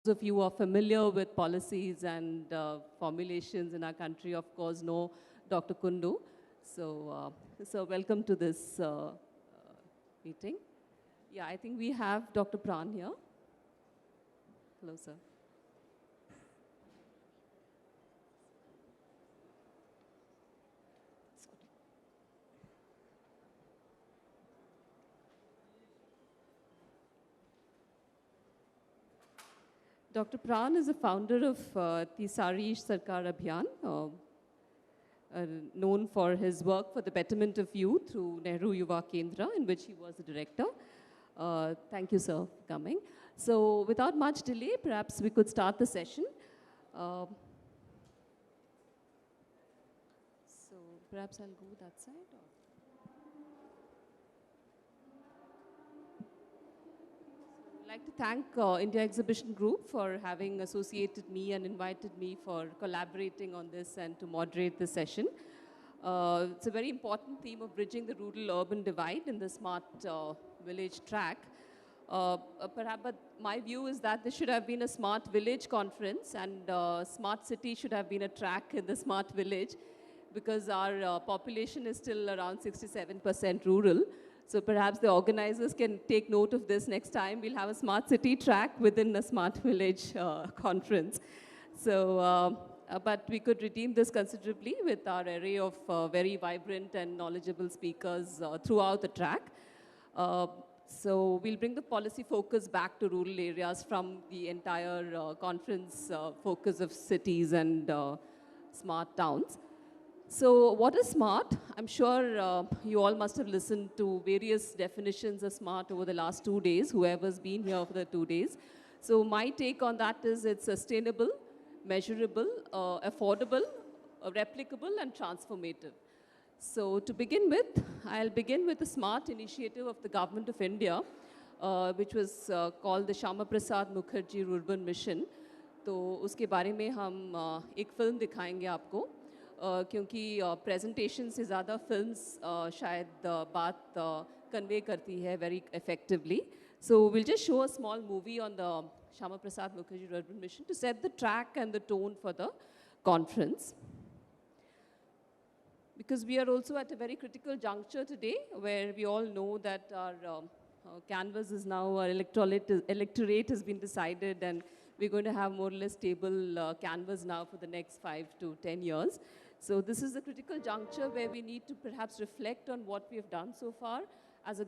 of you are familiar with policies and formulations in our country, of course, know Dr. Kundu. So welcome to this meeting. Yeah, I think we have Dr. Pran here. Hello, sir. Dr. Pran is the founder of Tisari Sarkar Abhiyan, known for his work for the betterment of youth through Nehru Yuva Kendra, in which he was the director. Thank you, sir, for coming. So without much delay, perhaps we could start the session. So perhaps I'll go that side. I'd like to thank India Exhibition Group for having associated me and invited me for collaborating on this and to moderate this session. It's a very important theme of bridging the rural-urban divide in the smart village track. Perhaps, but my view is that this should have been a smart village conference, and smart city should have been a track in the smart village, because our population is still around 67% rural. So perhaps the organizers can take note of this next time. We'll have a smart city track within a smart village conference. So, but we could redeem this considerably with our array of very vibrant and knowledgeable speakers throughout the track. So we'll bring the policy focus back to rural areas from the entire conference focus of cities and smart towns. So what is smart? I'm sure you all must have listened to various definitions of smart over the last 2 days, whoever's been here for the 2 days. So my take on that is it's sustainable, measurable, affordable, replicable, and transformative. So to begin with, I'll begin with a smart initiative of the Government of India, which was called the Shama Prasad Mukherjee Urban Mission. तो उसके बारे में हम एक film दिखाएंगे आपको. क्योंकि presentation से ज़्यादा फिल्म्स शायद बात कन्वे करती है very effectively. So we'll just show a small movie on the Shama Prasad Mukherjee Urban Mission to set the track and the tone for the conference. Because we are also at a very critical juncture today, where we all know that our canvas is now, our electorate has been decided, and we're going to have more or less stable canvas now for the next 5 to 10 years. So this is a critical juncture where we need to perhaps reflect on what we have done so far as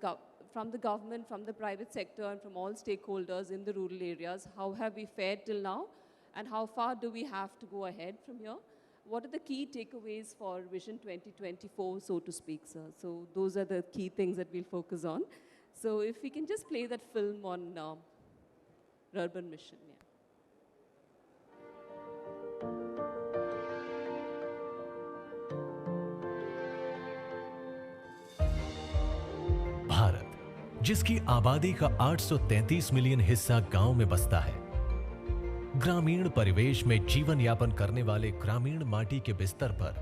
from the government, from the private sector, and from all stakeholders in the rural areas. How have we fared till now, and how far do we have to go ahead from here? What are the key takeaways for Vision 2024, so to speak, sir? So those are the key things that we'll focus on. So if we can just play that film on Urban Mission. Yeah. Bharat, जिसकी आबादी का 833 million हिस्सा गांव में बसता है, ग्रामीण परिवेश में जीवन यापन करने वाले ग्रामीण माटी के बिस्तर पर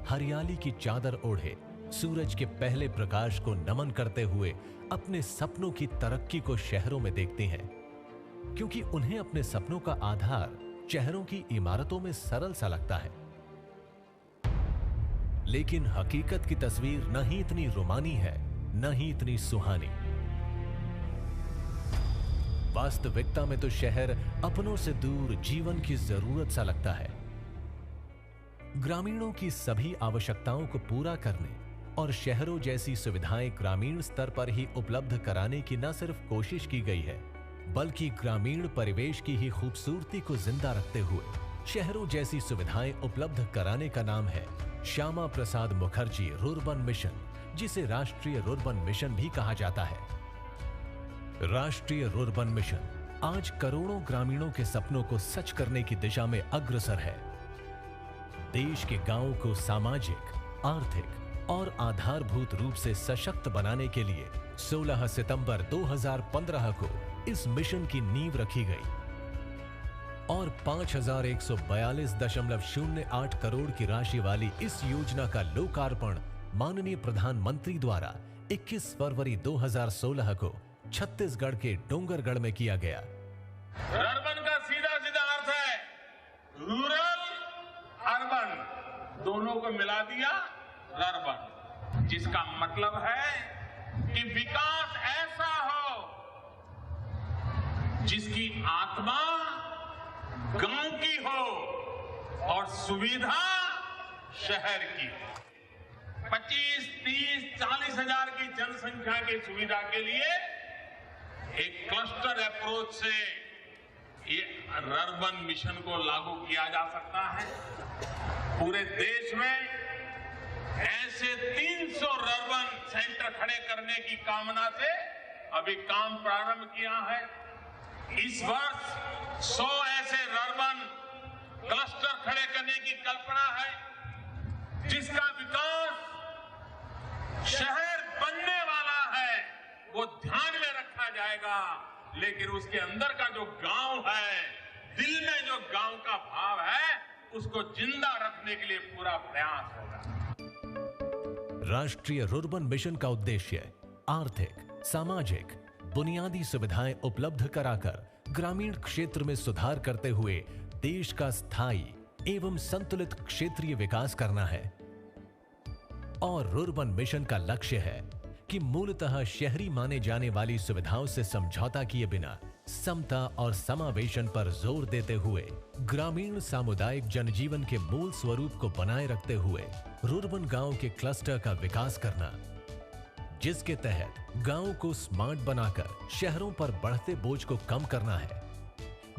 हरियाली की चादर ओढ़े सूरज के पहले प्रकाश को नमन करते हुए अपने सपनों की तरक्की को शहरों में देखते हैं, क्योंकि उन्हें अपने सपनों का आधार शहरों की इमारतों में सरल सा लगता है। लेकिन हकीकत की तस्वीर न ही इतनी रोमानी है, न ही इतनी सुहानी। वास्तविकता में तो शहर अपनों से दूर जीवन की जरूरत सा लगता है। ग्रामीणों की सभी आवश्यकताओं को पूरा करने और शहरों जैसी सुविधाएं ग्रामीण स्तर पर ही उपलब्ध कराने की न सिर्फ कोशिश की गई है, बल्कि ग्रामीण परिवेश की ही खूबसूरती को जिंदा रखते हुए शहरों जैसी सुविधाएं उपलब्ध कराने का नाम है श्यामा प्रसाद मुखर्जी रुर्बन मिशन, जिसे राष्ट्रीय रुर्बन मिशन भी कहा जाता है। राष्ट्रीय रुर्बन मिशन आज करोड़ों ग्रामीणों के सपनों को सच करने की दिशा में अग्रसर है। देश के गांवों को सामाजिक, आर्थिक और आधारभूत रूप से सशक्त बनाने के लिए 16 सितंबर 2015 को इस मिशन की नींव रखी गई और 5142.08 करोड़ की राशि वाली इस योजना का लोकार्पण माननीय प्रधानमंत्री द्वारा 21 फरवरी 2016 को छत्तीसगढ़ के डोंगरगढ़ में किया गया। रुर्बन का रूरल अर्बन दोनों को मिला दिया रर्बन, जिसका मतलब है कि विकास ऐसा हो जिसकी आत्मा गांव की हो और सुविधा शहर की। 25, 30, 40 हजार की जनसंख्या की सुविधा के लिए एक क्लस्टर अप्रोच से ये रर्बन मिशन को लागू किया जा सकता है। पूरे देश में ऐसे 300 रर्बन सेंटर खड़े करने की कामना से अभी काम प्रारंभ किया है। इस वर्ष 100 ऐसे रर्बन क्लस्टर खड़े करने की कल्पना है, जिसका विकास शहर बनने वाला है वो ध्यान में रखा जाएगा, लेकिन उसके अंदर का जो गांव है, दिल में जो गांव का भाव है, उसको जिंदा रखने के लिए पूरा प्रयास होगा। राष्ट्रीय रुर्बन मिशन का उद्देश्य आर्थिक, सामाजिक, बुनियादी सुविधाएं उपलब्ध कराकर ग्रामीण क्षेत्र में सुधार करते हुए देश का स्थायी एवं संतुलित क्षेत्रीय विकास करना है। और रुर्बन मिशन का लक्ष्य है कि मूलतः शहरी माने जाने वाली सुविधाओं से समझौता किए बिना समता और समावेशन पर जोर देते हुए ग्रामीण सामुदायिक जनजीवन के मूल स्वरूप को बनाए रखते हुए रुर्बन गांव के क्लस्टर का विकास करना, जिसके तहत गांव को स्मार्ट बनाकर शहरों पर बढ़ते बोझ को कम करना है,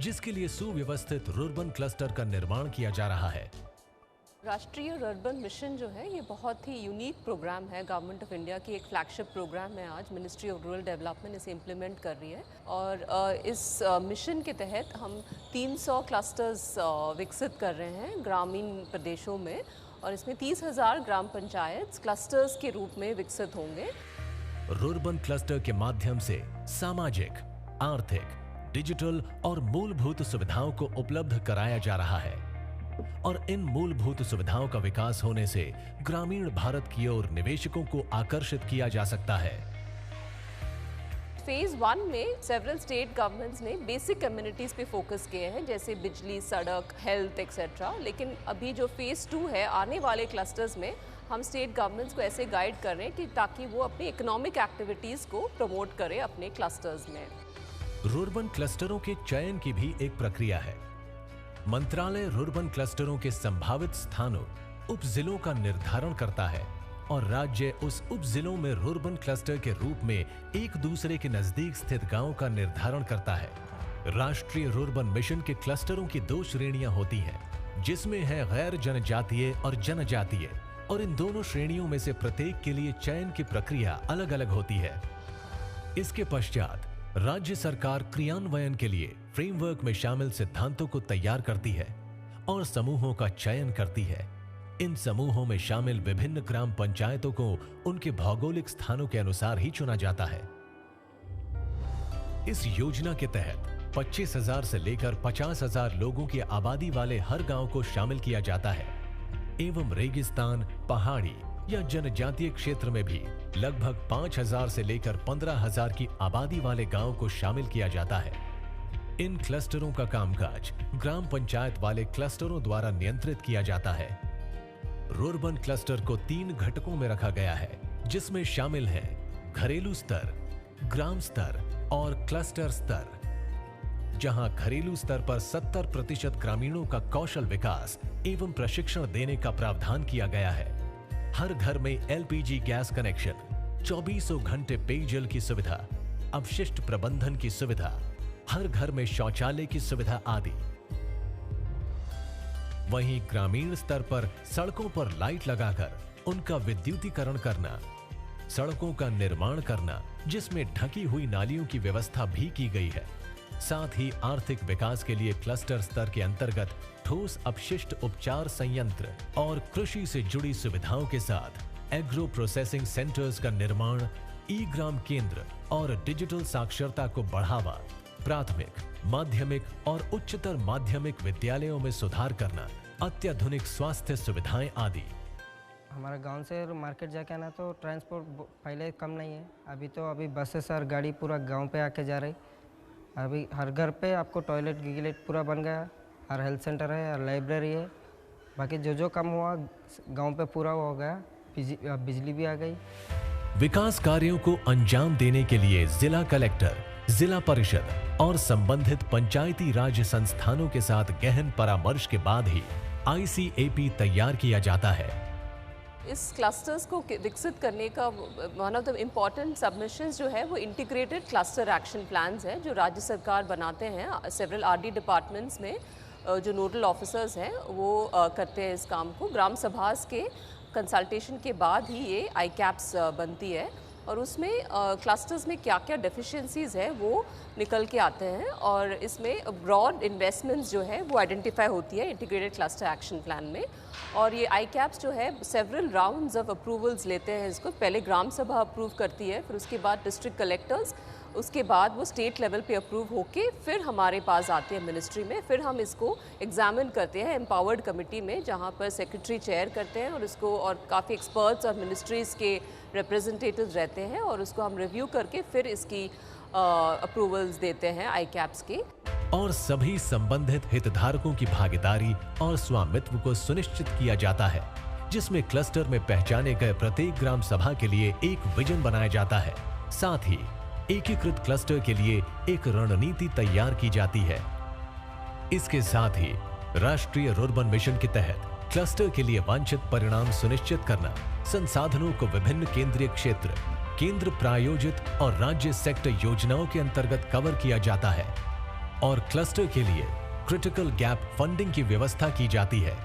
जिसके लिए सुव्यवस्थित रुर्बन क्लस्टर का निर्माण किया जा रहा है। राष्ट्रीय अर्बन मिशन जो है ये बहुत ही यूनिक प्रोग्राम है। गवर्नमेंट ऑफ इंडिया की एक फ्लैगशिप प्रोग्राम है। आज मिनिस्ट्री ऑफ रूरल डेवलपमेंट इसे इम्प्लीमेंट कर रही है और इस मिशन के तहत हम 300 क्लस्टर्स विकसित कर रहे हैं ग्रामीण प्रदेशों में, और इसमें 30,000 ग्राम पंचायत क्लस्टर्स के रूप में विकसित होंगे। रुर्बन क्लस्टर के माध्यम से सामाजिक, आर्थिक, डिजिटल और मूलभूत सुविधाओं को उपलब्ध कराया जा रहा है और इन मूलभूत सुविधाओं का विकास होने से ग्रामीण भारत की ओर निवेशकों को आकर्षित किया जा सकता है। फेज 1 में सेवरल स्टेट गवर्नमेंट्स ने बेसिक कम्युनिटीज पे फोकस किए हैं, जैसे बिजली, सड़क, हेल्थ एक्सेट्रा। लेकिन अभी जो फेज 2 है, आने वाले क्लस्टर्स में हम स्टेट गवर्नमेंट्स को ऐसे गाइड कर रहे हैं कि ताकि वो अपनी इकोनॉमिक एक्टिविटीज को प्रमोट करें अपने क्लस्टर्स में। रुर्बन क्लस्टरों के चयन की भी एक प्रक्रिया है। मंत्रालय रुर्बन क्लस्टरों के संभावित स्थानों, उप जिलों का निर्धारण करता है और राज्य उस उप जिलों में रुर्बन क्लस्टर के रूप में एक दूसरे के नजदीक स्थित गांवों का निर्धारण करता है। राष्ट्रीय रुर्बन मिशन के क्लस्टरों की 2 श्रेणियां होती हैं, जिसमें है गैर जनजातीय और जनजातीय, और इन दोनों श्रेणियों में से प्रत्येक के लिए चयन की प्रक्रिया अलग अलग होती है। इसके पश्चात राज्य सरकार क्रियान्वयन के लिए फ्रेमवर्क में शामिल सिद्धांतों को तैयार करती है और समूहों का चयन करती है। इन समूहों में शामिल विभिन्न ग्राम पंचायतों को उनके भौगोलिक स्थानों के अनुसार ही चुना जाता है। इस योजना के तहत 25,000 से लेकर 50,000 लोगों की आबादी वाले हर गांव को शामिल किया जाता है एवं रेगिस्तान, पहाड़ी या जनजातीय क्षेत्र में भी लगभग 5,000 से लेकर 15,000 की आबादी वाले गांव को शामिल किया जाता है। इन क्लस्टरों का कामकाज ग्राम पंचायत वाले क्लस्टरों द्वारा नियंत्रित किया जाता है। रुर्बन क्लस्टर को 3 घटकों में रखा गया है, जिसमें शामिल है घरेलू स्तर, ग्राम स्तर और क्लस्टर स्तर। जहां घरेलू स्तर पर 70% ग्रामीणों का कौशल विकास एवं प्रशिक्षण देने का प्रावधान किया गया है। हर घर में LPG गैस कनेक्शन, 24 घंटे पेयजल की सुविधा, अपशिष्ट प्रबंधन की सुविधा, हर घर में शौचालय की सुविधा आदि। वहीं ग्रामीण स्तर पर सड़कों पर लाइट लगाकर उनका विद्युतीकरण करना, सड़कों का निर्माण करना जिसमें ढकी हुई नालियों की व्यवस्था भी की गई है। साथ ही आर्थिक विकास के लिए क्लस्टर स्तर के अंतर्गत ठोस अपशिष्ट उपचार संयंत्र और कृषि से जुड़ी सुविधाओं के साथ एग्रो प्रोसेसिंग सेंटर्स का निर्माण, ई-ग्राम केंद्र और डिजिटल साक्षरता को बढ़ावा, प्राथमिक, माध्यमिक और उच्चतर माध्यमिक विद्यालयों में सुधार करना, अत्याधुनिक स्वास्थ्य सुविधाएं आदि। हमारा गांव से मार्केट जाके आना तो ट्रांसपोर्ट पहले कम नहीं है, अभी बसेस और गाड़ी पूरा गांव पे आके जा रही। अभी हर घर पे आपको टॉयलेट गिलेट पूरा बन गया और हेल्थ सेंटर है और लाइब्रेरी है। बाकी जो जो काम हुआ गांव पे पूरा हो गया, बिजली भी आ गई। विकास कार्यों को अंजाम देने के लिए जिला कलेक्टर, जिला परिषद और संबंधित पंचायती राज संस्थानों के साथ गहन परामर्श के बाद ही ICAP तैयार किया जाता है। इस क्लस्टर्स को विकसित करने का one of the important submissions जो है वो इंटीग्रेटेड क्लस्टर एक्शन प्लान्स है जो राज्य सरकार बनाते हैं। सेवरल RD डिपार्टमेंट्स में जो नोडल ऑफिसर्स हैं वो करते हैं इस काम को। ग्राम सभास के कंसल्टेशन के बाद ही ये ICAPs बनती है और उसमें क्लस्टर्स में क्या क्या डेफिशिएंसीज़ है वो निकल के आते हैं और इसमें ब्रॉड इन्वेस्टमेंट्स जो है वो आइडेंटिफाई होती है इंटीग्रेटेड क्लस्टर एक्शन प्लान में। और ये ICAPs जो है सेवरल राउंड्स ऑफ अप्रूवल्स लेते हैं इसको। पहले ग्राम सभा अप्रूव करती है, फिर उसके बाद डिस्ट्रिक्ट कलेक्टर्स, उसके बाद वो स्टेट लेवल पे अप्रूव होके फिर हमारे पास आते हैं मिनिस्ट्री में। फिर हम इसको एग्जामिन करते हैं एम्पावर्ड कमेटी में जहाँ पर सेक्रेटरी चेयर करते हैं और इसको और काफ़ी एक्सपर्ट्स और मिनिस्ट्रीज़ के रिप्रेजेंटेटिव्स रहते हैं और उसको हम रिव्यू करके फिर इसकी अप्रूवल्स देते हैं ICAPs के। और सभी संबंधित हितधारकों की भागीदारी और स्वामित्व को सुनिश्चित किया जाता है, जिसमें क्लस्टर में पहचाने गए प्रत्येक ग्राम सभा के लिए एक विजन बनाया जाता है। साथ ही एकीकृत क्लस्टर के लिए एक रणनीति तैयार की जाती है। इसके साथ ही राष्ट्रीय रुर्बन मिशन के तहत क्लस्टर के लिए वांछित परिणाम सुनिश्चित करना, संसाधनों को विभिन्न केंद्रीय क्षेत्र, केंद्र प्रायोजित और राज्य सेक्टर योजनाओं के अंतर्गत कवर किया जाता है और क्लस्टर के लिए क्रिटिकल गैप फंडिंग की व्यवस्था की जाती है।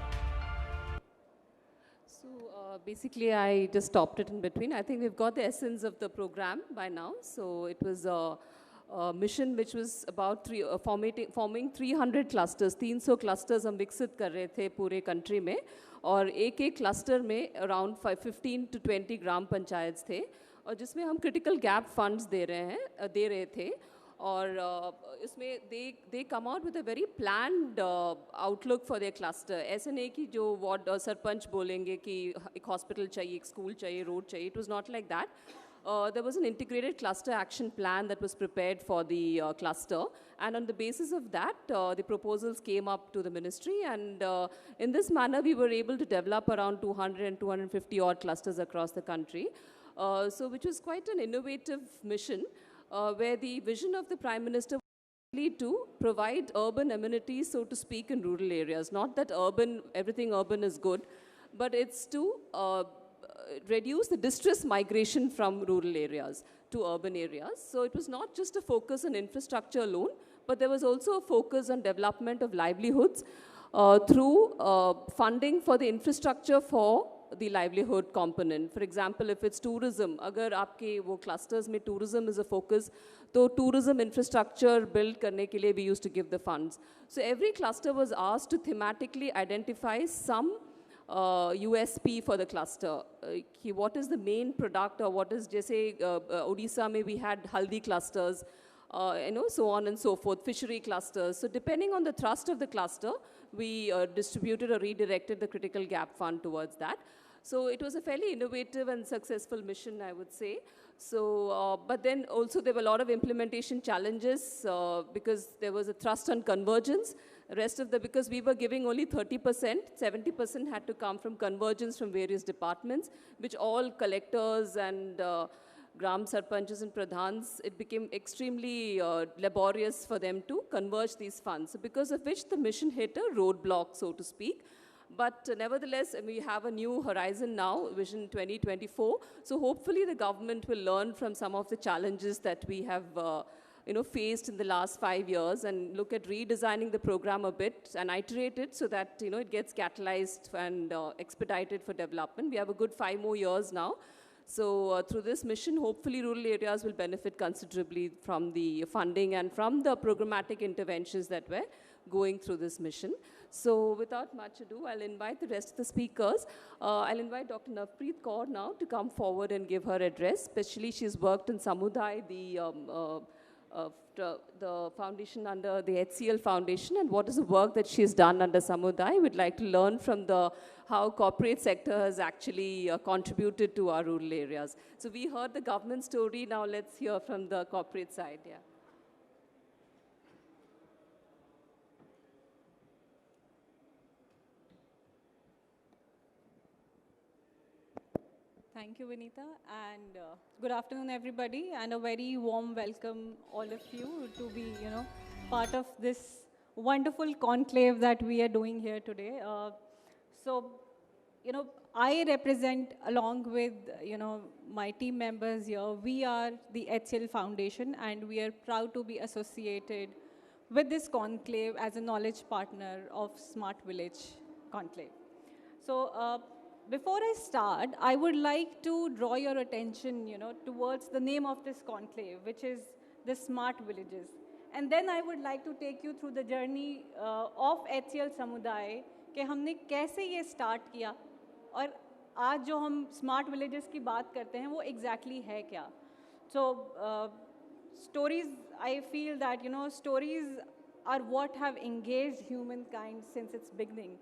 Basically, I just stopped it in between. I think we've got the essence of the program by now. So it was a mission which was about forming 300 clusters. 300 clusters हम विकसित कर रहे थे पूरे कंट्री में और एक एक क्लस्टर में अराउंड 15 to 20 ग्राम पंचायत थे और जिसमें हम क्रिटिकल गैप फंड्स दे रहे थे और इसमें they come out with a very planned outlook for their cluster. ऐसे नहीं कि जो वार्ड सरपंच बोलेंगे कि एक हॉस्पिटल चाहिए, एक स्कूल चाहिए, रोड चाहिए। It was not like that. There was an integrated cluster action plan that was prepared for the cluster, and on the basis of that the proposals came up to the ministry, and in this manner we were able to develop around 200 and 250 odd clusters across the country, so which was quite an innovative mission where the vision of the Prime Minister was to provide urban amenities, so to speak, in rural areas. Not that everything urban is good, but it's to reduce the distress migration from rural areas to urban areas. So it was not just a focus on infrastructure alone, but there was also a focus on development of livelihoods through funding for the infrastructure for the livelihood component. For example, if it's tourism, अगर आपके वो clusters में tourism is a focus, तो tourism infrastructure build करने के लिए we used to give the funds. So every cluster was asked to thematically identify some USP for the cluster. What is the main product or what is, जैसे Odisha में we had haldi clusters, so on and so forth, fishery clusters. So depending on the thrust of the cluster, we distributed or redirected the critical gap fund towards that. So it was a fairly innovative and successful mission, I would say. So, but then also there were a lot of implementation challenges because there was a thrust on convergence. Rest of the, because we were giving only 30%, 70% had to come from convergence from various departments, which all collectors and gram sarpanches and pradhans, it became extremely laborious for them to converge these funds. So because of which the mission hit a roadblock, so to speak. But nevertheless, we have a new horizon now, Vision 2024. So hopefully the government will learn from some of the challenges that we have faced in the last 5 years and look at redesigning the program a bit and iterate it so that it gets catalyzed and expedited for development. We have a good 5 more years now. So through this mission, hopefully rural areas will benefit considerably from the funding and from the programmatic interventions that were going through this mission. So without much ado, I'll invite the rest of the speakers. I'll invite Dr. Navpreet Kaur now to come forward and give her address. Especially she's worked in Samudai, the foundation under the HCL Foundation, and what is the work that she's done under Samudai. We'd like to learn from how corporate sector has actually contributed to our rural areas. So we heard the government story, now let's hear from the corporate side. Yeah. Thank you, Vinita, and good afternoon, everybody, and a very warm welcome, all of you, to be, part of this wonderful conclave that we are doing here today. So, I represent, along with, my team members here, we are the HCL Foundation, and we are proud to be associated with this conclave as a knowledge partner of Smart Village Conclave. So, before I start, I would like to draw your attention, towards the name of this conclave, which is the Smart Villages. And then I would like to take you through the journey of HCL Samudaya, कि हमने कैसे ये start किया, और आज जो हम Smart Villages की बात करते हैं, वो exactly है क्या? So, stories, I feel that, stories are what have engaged humankind since its beginning.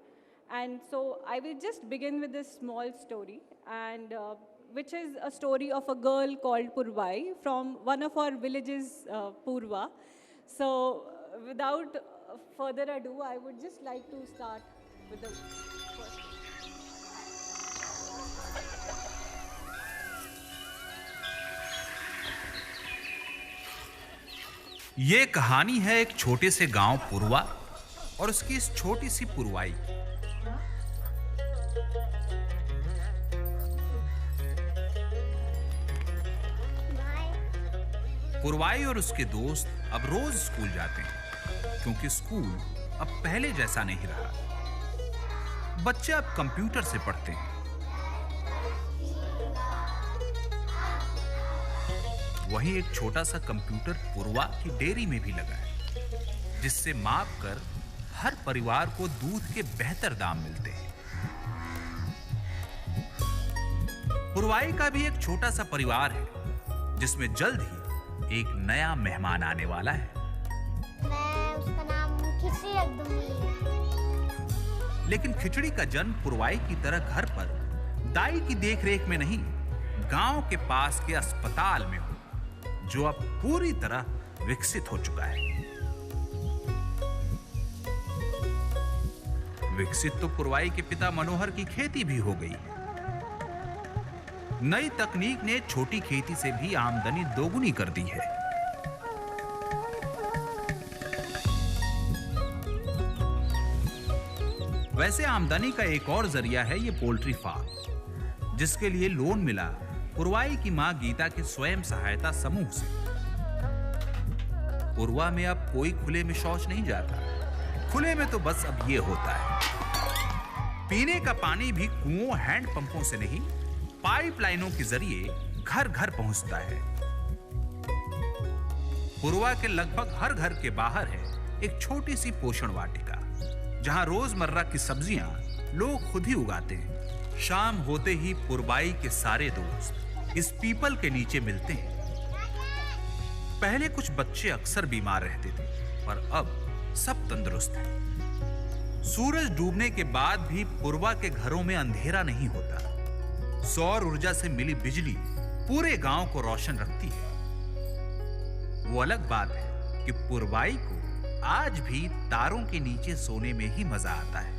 And so I will just begin with this small story, and which is a story of a girl called Purvai from one of our villages, Purva. So without further ado, I would just like to start with the first. ये कहानी है एक छोटे से गांव पुरवा और उसकी इस छोटी सी पुरवाई। पुरवाई और उसके दोस्त अब रोज स्कूल जाते हैं, क्योंकि स्कूल अब पहले जैसा नहीं रहा। बच्चे अब कंप्यूटर से पढ़ते हैं। वहीं एक छोटा सा कंप्यूटर पुरवा की डेयरी में भी लगा है, जिससे माप कर हर परिवार को दूध के बेहतर दाम मिलते हैं। पुरवाई का भी एक छोटा सा परिवार है, जिसमें जल्द ही एक नया मेहमान आने वाला है। मैं उसका नाम खिचड़ी रख दूंगी। लेकिन खिचड़ी का जन्म पुरवाई की तरह घर पर दाई की देखरेख में नहीं, गांव के पास के अस्पताल में हो, जो अब पूरी तरह विकसित हो चुका है। विकसित तो पुरवाई के पिता मनोहर की खेती भी हो गई। नई तकनीक ने छोटी खेती से भी आमदनी दोगुनी कर दी है। वैसे आमदनी का एक और जरिया है ये पोल्ट्री फार्म, जिसके लिए लोन मिला पुरवाई की मां गीता के स्वयं सहायता समूह से। पुरवा में अब कोई खुले में शौच नहीं जाता। खुले में तो बस अब ये होता है, पीने का पानी भी कुओं हैंड पंपों से नहीं, पाइपलाइनों के जरिए घर घर पहुंचता है। पुरवा के लगभग हर घर के बाहर है एक छोटी सी पोषण वाटिका, जहां रोजमर्रा की सब्जियां लोग खुद ही उगाते हैं। शाम होते ही पुरवाई के सारे दोस्त इस पीपल के नीचे मिलते हैं। पहले कुछ बच्चे अक्सर बीमार रहते थे, पर अब सब तंदुरुस्त हैं। सूरज डूबने के बाद भी पुरवा के घरों में अंधेरा नहीं होता। सौर ऊर्जा से मिली बिजली पूरे गांव को रोशन रखती है। वो अलग बात है कि पुरवाई को आज भी तारों के नीचे सोने में ही मजा आता है।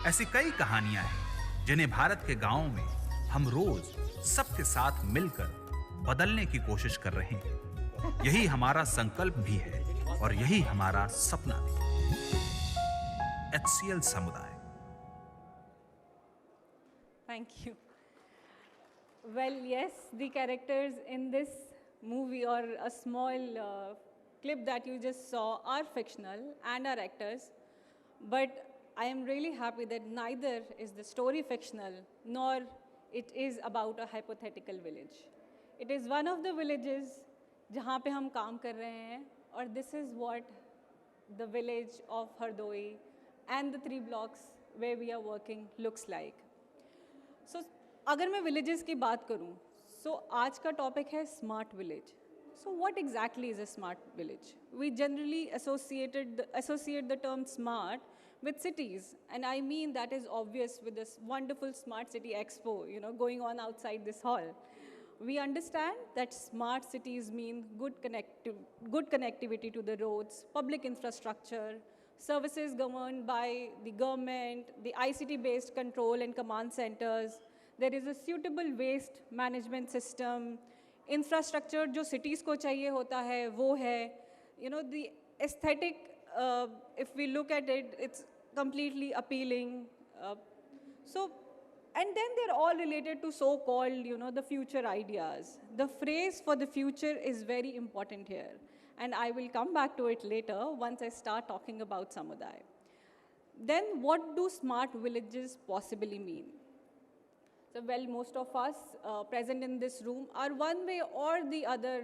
ऐसी कई कहानियां हैं जिन्हें भारत के गांवों में हम रोज सबके साथ मिलकर बदलने की कोशिश कर रहे हैं। यही हमारा संकल्प भी है और यही हमारा सपना भी। HCL समुदाय। Thank you. Well, yes, the characters in this movie or a small clip that you just saw are fictional and are actors, but I am really happy that neither is the story fictional nor it is about a hypothetical village. It is one of the villages जहाँ पे हम काम कर रहे हैं, और this is what the village of Hardoi and the 3 blocks where we are working looks like. So, अगर मैं villages की बात करूँ, so आज का topic है smart village. So what exactly is a smart village? We generally associate the term smart with cities, and I mean that is obvious with this wonderful Smart City Expo, going on outside this hall. We understand that smart cities mean good connectivity to the roads, public infrastructure, services governed by the government, the ICT-based control and command centers, there is a suitable waste management system, infrastructure जो cities को चाहिए होता है वो है, the aesthetic, if we look at it, it's completely appealing. And then they're all related to so-called, the future ideas. The phrase for the future is very important here. And I will come back to it later once I start talking about Samudaya. Then what do smart villages possibly mean? So, well, most of us present in this room are one way or the other,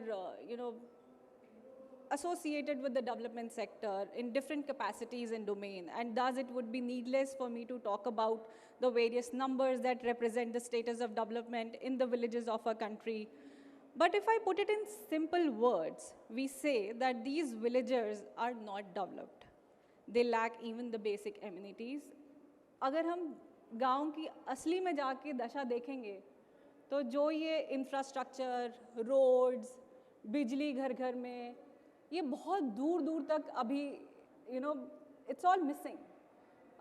associated with the development sector in different capacities and domain, and thus it would be needless for me to talk about the various numbers that represent the status of development in the villages of our country. But if I put it in simple words, we say that these villagers are not developed. They lack even the basic amenities. अगर हम गांव की असली में जाके दशा देखेंगे तो जो ये इंफ्रास्ट्रक्चर, रोड्स, बिजली घर घर में, ये बहुत दूर दूर तक अभी इट्स ऑल मिसिंग.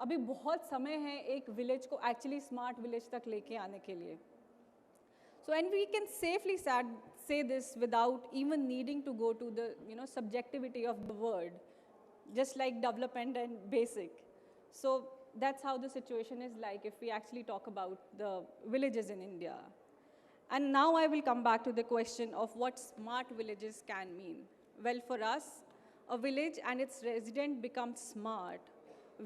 अभी बहुत समय है एक विलेज को एक्चुअली स्मार्ट विलेज तक लेके आने के लिए. So, and we can safely say this without even needing to go to the subjectivity of the word, just like development and basic. So that's how the situation is like if we actually talk about the villages in India. And now I will come back to the question of what smart villages can mean. Well, for us, a village and its resident become smart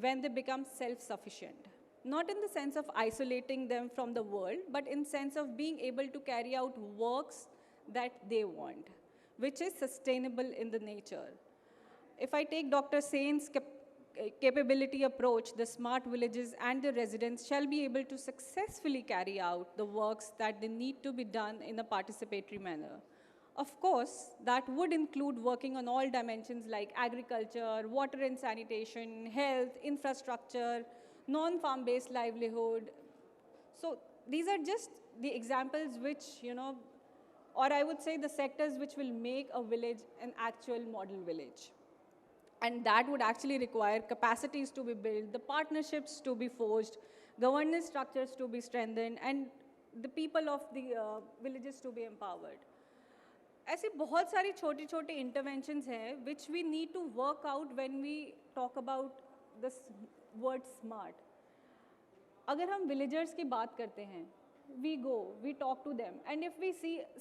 when they become self-sufficient. Not in the sense of isolating them from the world, but in sense of being able to carry out works that they want, which is sustainable in the nature. If I take Dr. Sen's capability approach, the smart villages and the residents shall be able to successfully carry out the works that they need to be done in a participatory manner. Of course, that would include working on all dimensions like agriculture, water and sanitation, health, infrastructure, non-farm based livelihood. So these are just the examples which, or I would say the sectors which will make a village an actual model village. And that would actually require capacities to be built, the partnerships to be forged, governance structures to be strengthened, and the people of the villages to be empowered. ऐसी बहुत सारी छोटी छोटी interventions हैं which we need to work out when we talk about this word smart. अगर हम villagers की बात करते हैं, we go, we talk to them, and if we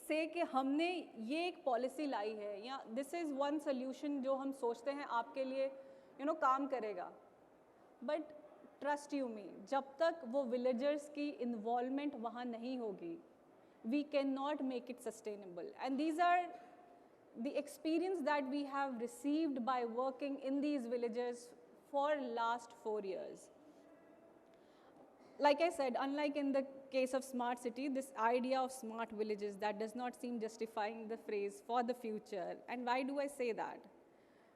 say कि हमने ये एक policy लाई है या this is one solution जो हम सोचते हैं आपके लिए काम करेगा, but trust you me, जब तक वो villagers की involvement वहाँ नहीं होगी, we cannot make it sustainable. And these are the experience that we have received by working in these villages for last 4 years. Like I said, unlike in the case of smart city, this idea of smart villages, that does not seem justifying the phrase for the future. And why do I say that?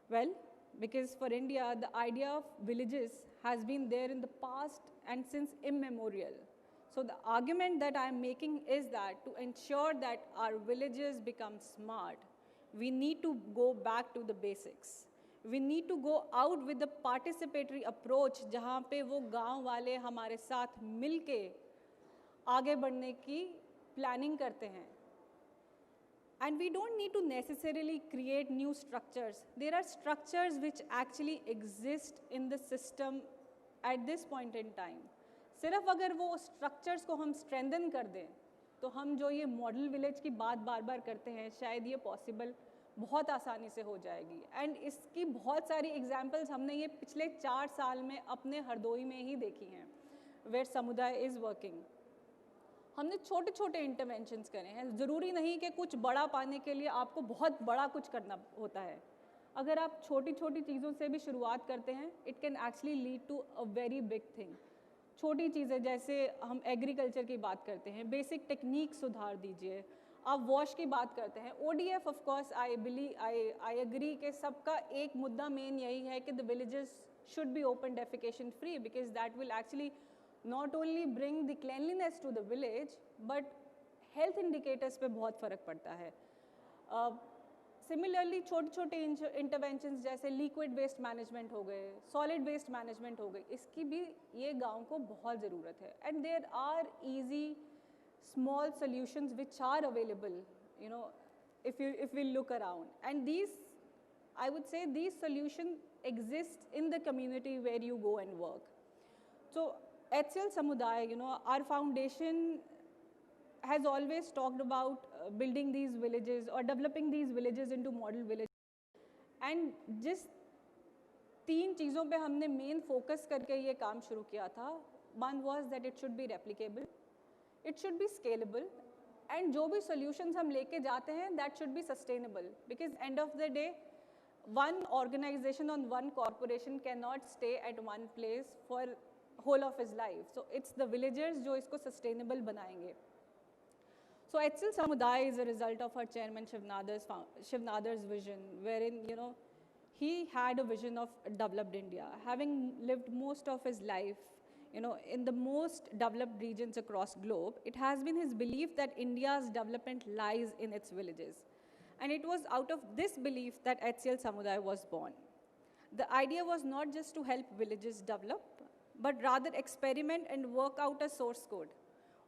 Well, because for India, the idea of villages has been there in the past and since immemorial. So the argument that I am making is that to ensure that our villages become smart, we need to go back to the basics. We need to go out with the participatory approach जहाँ पे वो गांव वाले हमारे साथ मिलके आगे बढ़ने की planning करते हैं. And we don't need to necessarily create new structures. There are structures which actually exist in the system at this point in time. सिर्फ अगर वो structures को हम strengthen कर दें, तो हम जो ये model village की बात बार-बार करते हैं, शायद ये possible बहुत आसानी से हो जाएगी. एंड इसकी बहुत सारी एग्जाम्पल्स हमने ये पिछले 4 साल में अपने हरदोई में ही देखी हैं, वेयर समुदाय इज़ वर्किंग. हमने छोटे छोटे इंटरवेंशंस करे हैं. ज़रूरी नहीं कि कुछ बड़ा पाने के लिए आपको बहुत बड़ा कुछ करना होता है. अगर आप छोटी छोटी चीज़ों से भी शुरुआत करते हैं, it can actually lead to a very big thing. छोटी चीज़ें जैसे हम एग्रीकल्चर की बात करते हैं, बेसिक टेक्निक सुधार दीजिए. आप वॉश की बात करते हैं, ODF of course I agree कि सबका एक मुद्दा मेन यही है कि the villages should be open defecation free, because that will actually not only bring the cleanliness to the village but health indicators पे बहुत फ़र्क पड़ता है. सिमिलरली छोटे छोटे इंटरवेंशंस जैसे लिक्विड वेस्ट मैनेजमेंट हो गए, सॉलिड वेस्ट मैनेजमेंट हो गई, इसकी भी ये गाँव को बहुत ज़रूरत है. And there are easy small solutions which are available, you know, if we look around. And these, I would say, these solutions exist in the community where you go and work. So HCL Samuday, you know, our foundation has always talked about building these villages or developing these villages into model villages. And just 3 चीज़ों पे हमने main focus करके ये काम शुरू किया था. One was that it should be replicable, it should be scalable, and जो भी solutions हम लेके जाते हैं, that should be sustainable. Because end of the day, one organization or one corporation cannot stay at one place for whole of his life. So it's the villagers जो इसको sustainable बनाएंगे. So HCL Samuday is a result of our chairman Shiv Nadar's vision, wherein, you know, he had a vision of developed India. Having lived most of his life, you know, in the most developed regions across globe, it has been his belief that India's development lies in its villages. And it was out of this belief that HCL Samuday was born. The idea was not just to help villages develop, but rather experiment and work out a source code.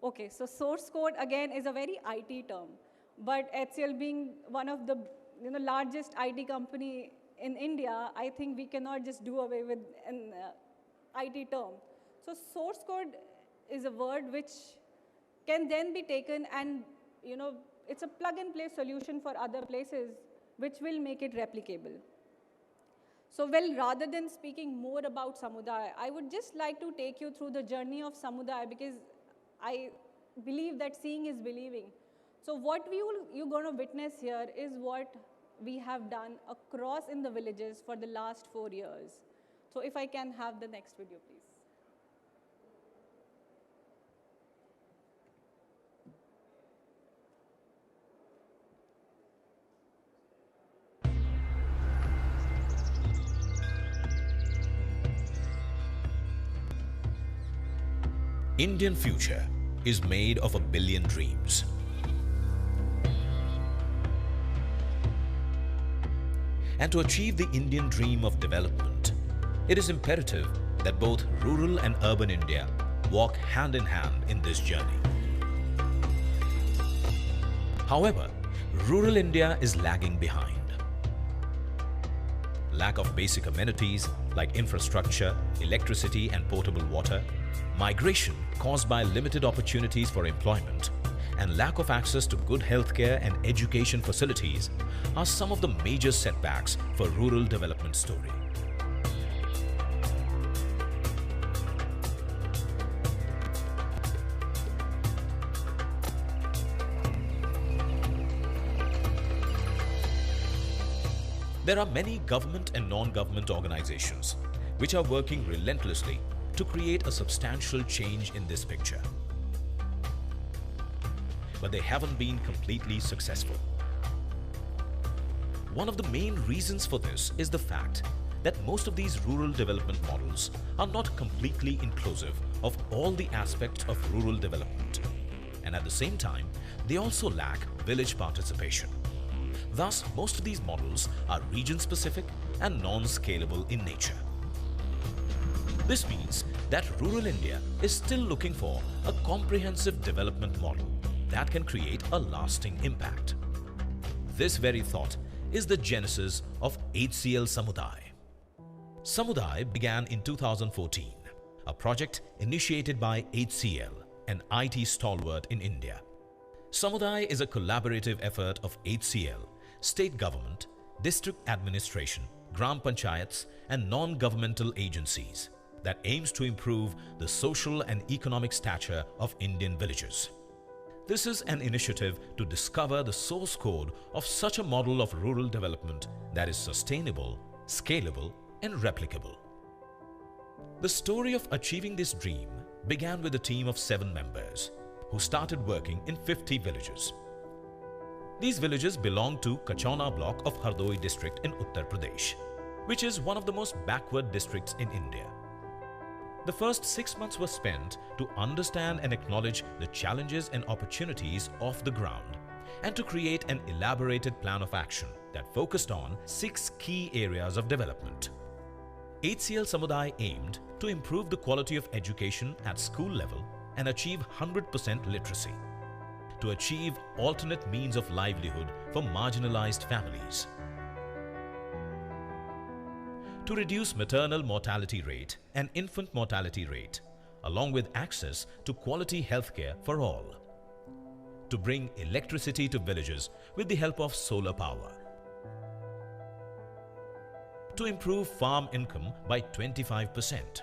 Okay, so source code again is a very IT term, but HCL being one of the, you know, largest IT company in India, I think we cannot just do away with an IT term. So source code is a word which can then be taken and, you know, it's a plug-and-play solution for other places which will make it replicable. So, well, rather than speaking more about Samuday, I would just like to take you through the journey of Samuday, because I believe that seeing is believing. So what you're going to witness here is what we have done across in the villages for the last 4 years. So if I can have the next video, please. Indian future is made of 1 billion dreams. And to achieve the Indian dream of development, it is imperative that both rural and urban India walk hand in hand in this journey. However, rural India is lagging behind. Lack of basic amenities like infrastructure, electricity and potable water, migration caused by limited opportunities for employment, and lack of access to good healthcare and education facilities are some of the major setbacks for rural development story. There are many government and non-government organizations which are working relentlessly to create a substantial change in this picture. But they haven't been completely successful. One of the main reasons for this is the fact that most of these rural development models are not completely inclusive of all the aspects of rural development. And at the same time, they also lack village participation. Thus, most of these models are region-specific and non-scalable in nature. This means that rural India is still looking for a comprehensive development model that can create a lasting impact. This very thought is the genesis of HCL Samuday. Samuday began in 2014, a project initiated by HCL, an IT stalwart in India. Samuday is a collaborative effort of HCL, state government, district administration, gram panchayats and non-governmental agencies that aims to improve the social and economic stature of Indian villages. This is an initiative to discover the source code of such a model of rural development that is sustainable, scalable, and replicable. The story of achieving this dream began with a team of 7 members who started working in 50 villages. These villages belong to Kachona block of Hardoi district in Uttar Pradesh, which is one of the most backward districts in India. The first 6 months were spent to understand and acknowledge the challenges and opportunities of the ground and to create an elaborated plan of action that focused on 6 key areas of development. HCL Samuday aimed to improve the quality of education at school level and achieve 100% literacy. to achieve alternate means of livelihood for marginalized families, to reduce maternal mortality rate and infant mortality rate, along with access to quality healthcare for all, to bring electricity to villages with the help of solar power, to improve farm income by 25%,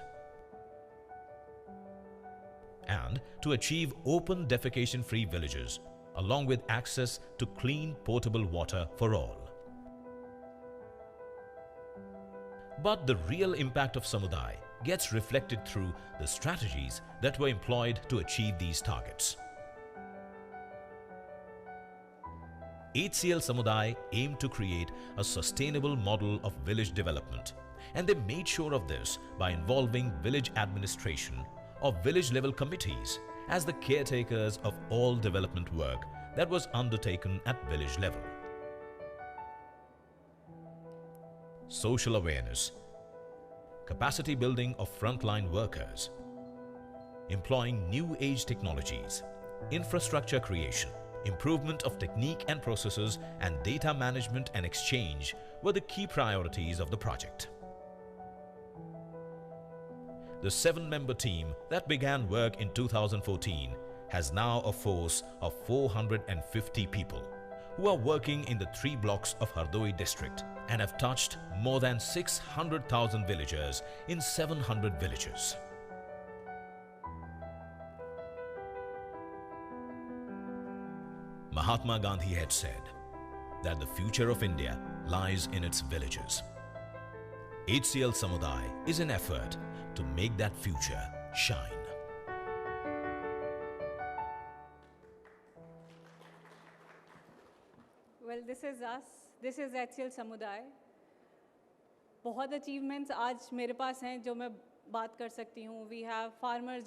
and to achieve open defecation-free villages, along with access to clean potable water for all. But the real impact of Samudai gets reflected through the strategies that were employed to achieve these targets. HCL Samudai aimed to create a sustainable model of village development, and they made sure of this by involving village administration or village level committees as the caretakers of all development work that was undertaken at village level. Social awareness, capacity building of frontline workers, employing new age technologies, infrastructure creation, improvement of technique and processes, and data management and exchange were the key priorities of the project. The 7-member team that began work in 2014 has now a force of 450 people who are working in the 3 blocks of Hardoi district and have touched more than 600,000 villagers in 700 villages. Mahatma Gandhi had said that the future of India lies in its villages. HCL Samudai is an effort to make that future shine. Well, this is us. This is HCL Samudai. बहुत achievements आज मेरे पास हैं जो मैं बात कर सकती हूँ. We have farmers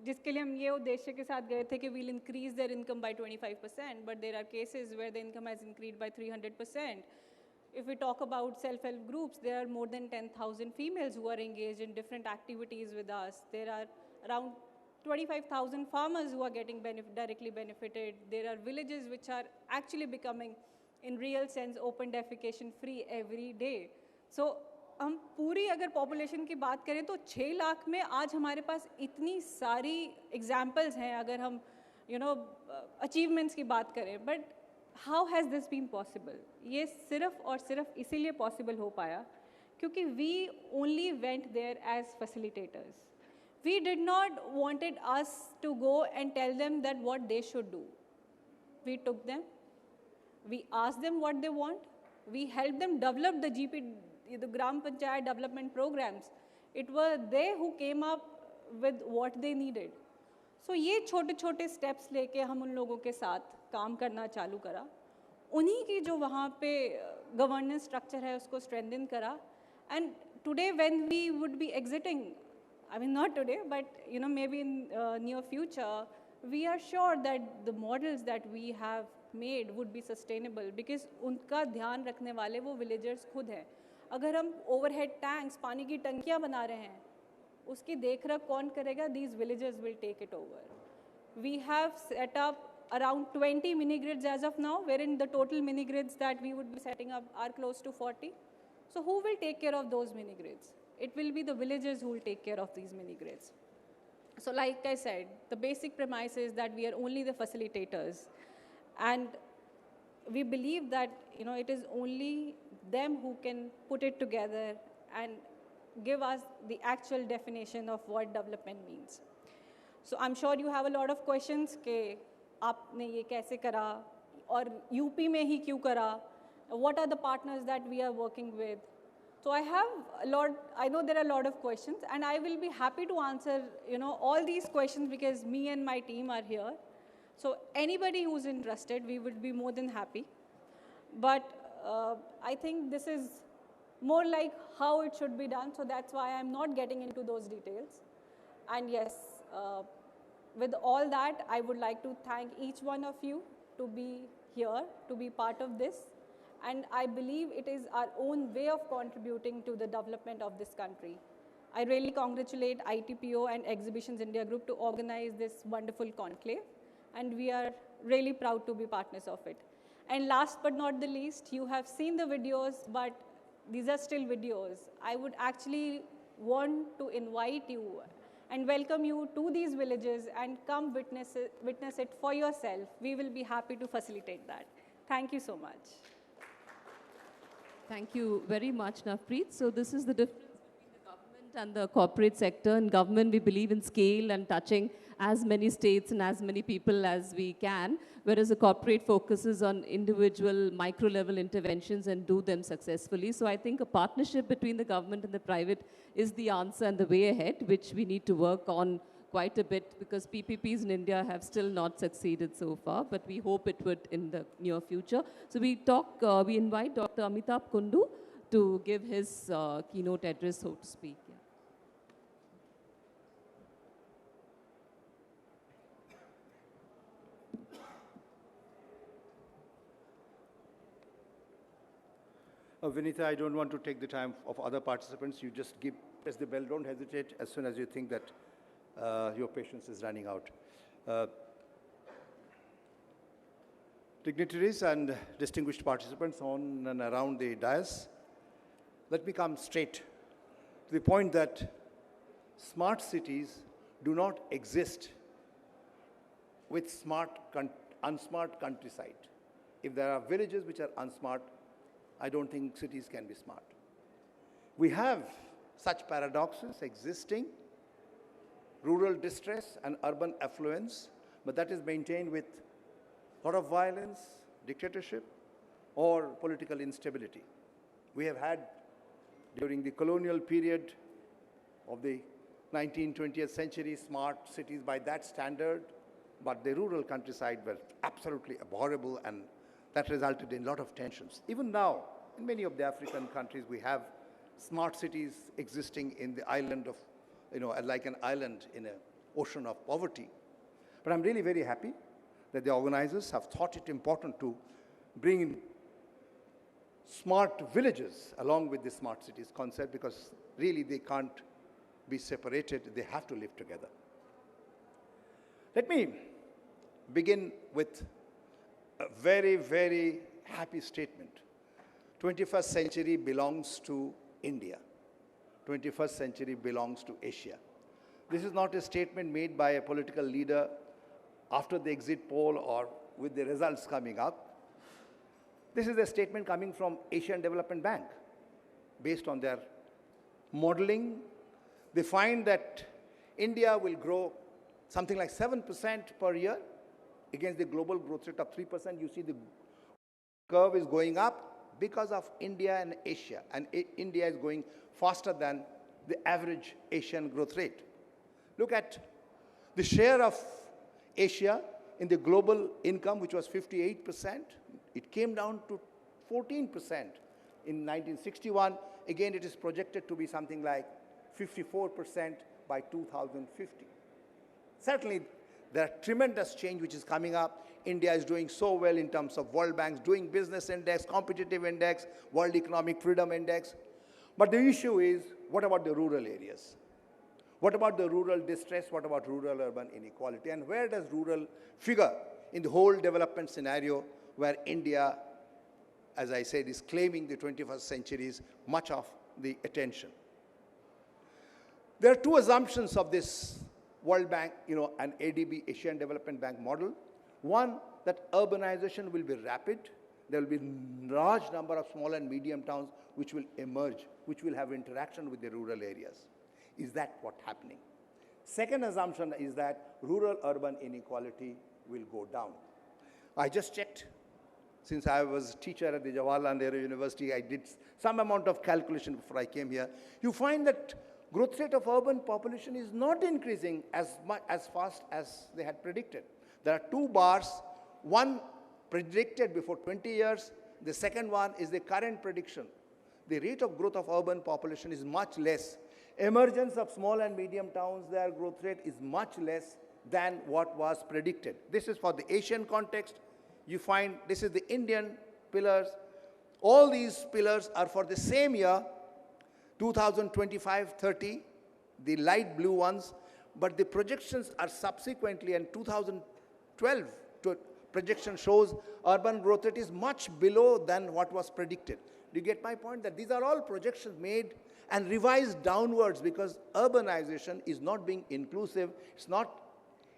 जिसके लिए हम ये उद्देश्य के साथ गए थे कि we'll increase their income by 25%, but there are cases where the income has increased by 300%. If we talk about self-help groups, there are more than 10,000 females who are engaged in different activities with us. There are around 25,000 farmers who are getting directly benefited. There are villages which are actually becoming, in real sense, open defecation free every day. So, हम पूरी अगर population की बात करें तो 6 लाख में आज हमारे पास इतनी सारी एग्जाम्पल्स हैं अगर हम अचीवमेंट्स की बात करें. But how has this been possible? ये सिर्फ और सिर्फ इसीलिए पॉसिबल हो पाया क्योंकि we only went there as facilitators. We did not wanted us to go and tell them that what they should do. We took them, we asked them what they want, we help them develop the Gram Panchayat development programs. It was they who came up with what they needed. So ये छोटे छोटे steps लेके हम उन लोगों के साथ काम करना चालू करा. उन्हीं की जो वहाँ पे governance structure है उसको strengthen करा. And today when we would be exiting, I mean not today, but maybe in near future, we are sure that the models that we have made would be sustainable because उनका ध्यान रखने वाले वो villagers खुद हैं. अगर हम overhead tanks, पानी की टंकियाँ बना रहे हैं, उसकी देखरेख कौन करेगा? These villagers will take it over. We have set up around 20 mini grids as of now, wherein the total mini grids that we would be setting up are close to 40. So who will take care of those mini grids? It will be the villagers who will take care of these mini grids. So like I said, the basic premise is that we are only the facilitators. And we believe that it is only them who can put it together and give us the actual definition of what development means. So I'm sure you have a lot of questions कि आपने ये कैसे करा और UP में ही क्यों करा? What are the partners that we are working with? So I know there are a lot of questions and I will be happy to answer all these questions because me and my team are here. So anybody who's interested, we would be more than happy. But I think this is more like how it should be done, so that's why I'm not getting into those details. And yes, with all that, I would like to thank each one of you to be here, to be part of this. And I believe it is our own way of contributing to the development of this country. I really congratulate ITPO and Exhibitions India Group to organize this wonderful conclave. and we are really proud to be partners of it. And last but not the least, you have seen the videos, but these are still videos. I would actually want to invite you and welcome you to these villages and come witness it for yourself. We will be happy to facilitate that. Thank you so much. Thank you very much, Navpreet. So this is the difference between the government and the corporate sector. In government, we believe in scale and touching as many states and as many people as we can, whereas the corporate focuses on individual micro-level interventions and do them successfully. So I think a partnership between the government and the private is the answer and the way ahead, which we need to work on quite a bit, because PPPs in India have still not succeeded so far, but we hope it would in the near future. So we invite Dr. Amitabh Kundu to give his keynote address, so to speak. Yeah. Vinita, I don't want to take the time of other participants. You just press the bell. Don't hesitate as soon as you think that your patience is running out. Dignitaries and distinguished participants on and around the dais, let me come straight to the point that smart cities do not exist with unsmart countryside. If there are villages which are unsmart, I don't think cities can be smart. We have such paradoxes existing, rural distress and urban affluence, but that is maintained with a lot of violence, dictatorship, or political instability. We have had, during the colonial period of the 19th, 20th century, smart cities by that standard, but the rural countryside were absolutely abhorrible, and that resulted in a lot of tensions. Even now, in many of the African countries, we have smart cities existing in the island of, like an island in an ocean of poverty. But I'm really very happy that the organizers have thought it important to bring in smart villages along with the smart cities concept, because really they can't be separated. They have to live together. Let me begin with a very, very happy statement. 21st century belongs to India. 21st century belongs to Asia. This is not a statement made by a political leader after the exit poll or with the results coming up. This is a statement coming from Asian Development Bank. Based on their modeling, they find that India will grow something like 7% per year against the global growth rate of 3%. You see the curve is going up because of India and Asia, and India is going faster than the average Asian growth rate. Look at the share of Asia in the global income, which was 58%. It came down to 14% in 1961. Again, it is projected to be something like 54% by 2050. Certainly, there are tremendous change which is coming up. India is doing so well in terms of World Bank's Doing Business Index, Competitive Index, World Economic Freedom Index. But the issue is, what about the rural areas? What about the rural distress? What about rural-urban inequality? And where does rural figure in the whole development scenario where India, as I said, is claiming the 21st century's much of the attention? There are two assumptions of this World Bank, and ADB, Asian Development Bank model. One, that urbanization will be rapid. There will be a large number of small and medium towns which will emerge, which will have interaction with the rural areas. Is that what's happening? Second assumption is that rural-urban inequality will go down. I just checked. Since I was a teacher at the Jawaharlal Nehru University, I did some amount of calculation before I came here. You find that growth rate of urban population is not increasing as fast as they had predicted. There are two bars, one predicted before 20 years, the second one is the current prediction. The rate of growth of urban population is much less. Emergence of small and medium towns, their growth rate is much less than what was predicted. This is for the Asian context. You find this is the Indian pillars. All these pillars are for the same year, 2025-30, the light blue ones, but the projections are subsequently in 12 projection shows urban growth rate is much below than what was predicted. Do you get my point? That these are all projections made and revised downwards because urbanization is not being inclusive, it's not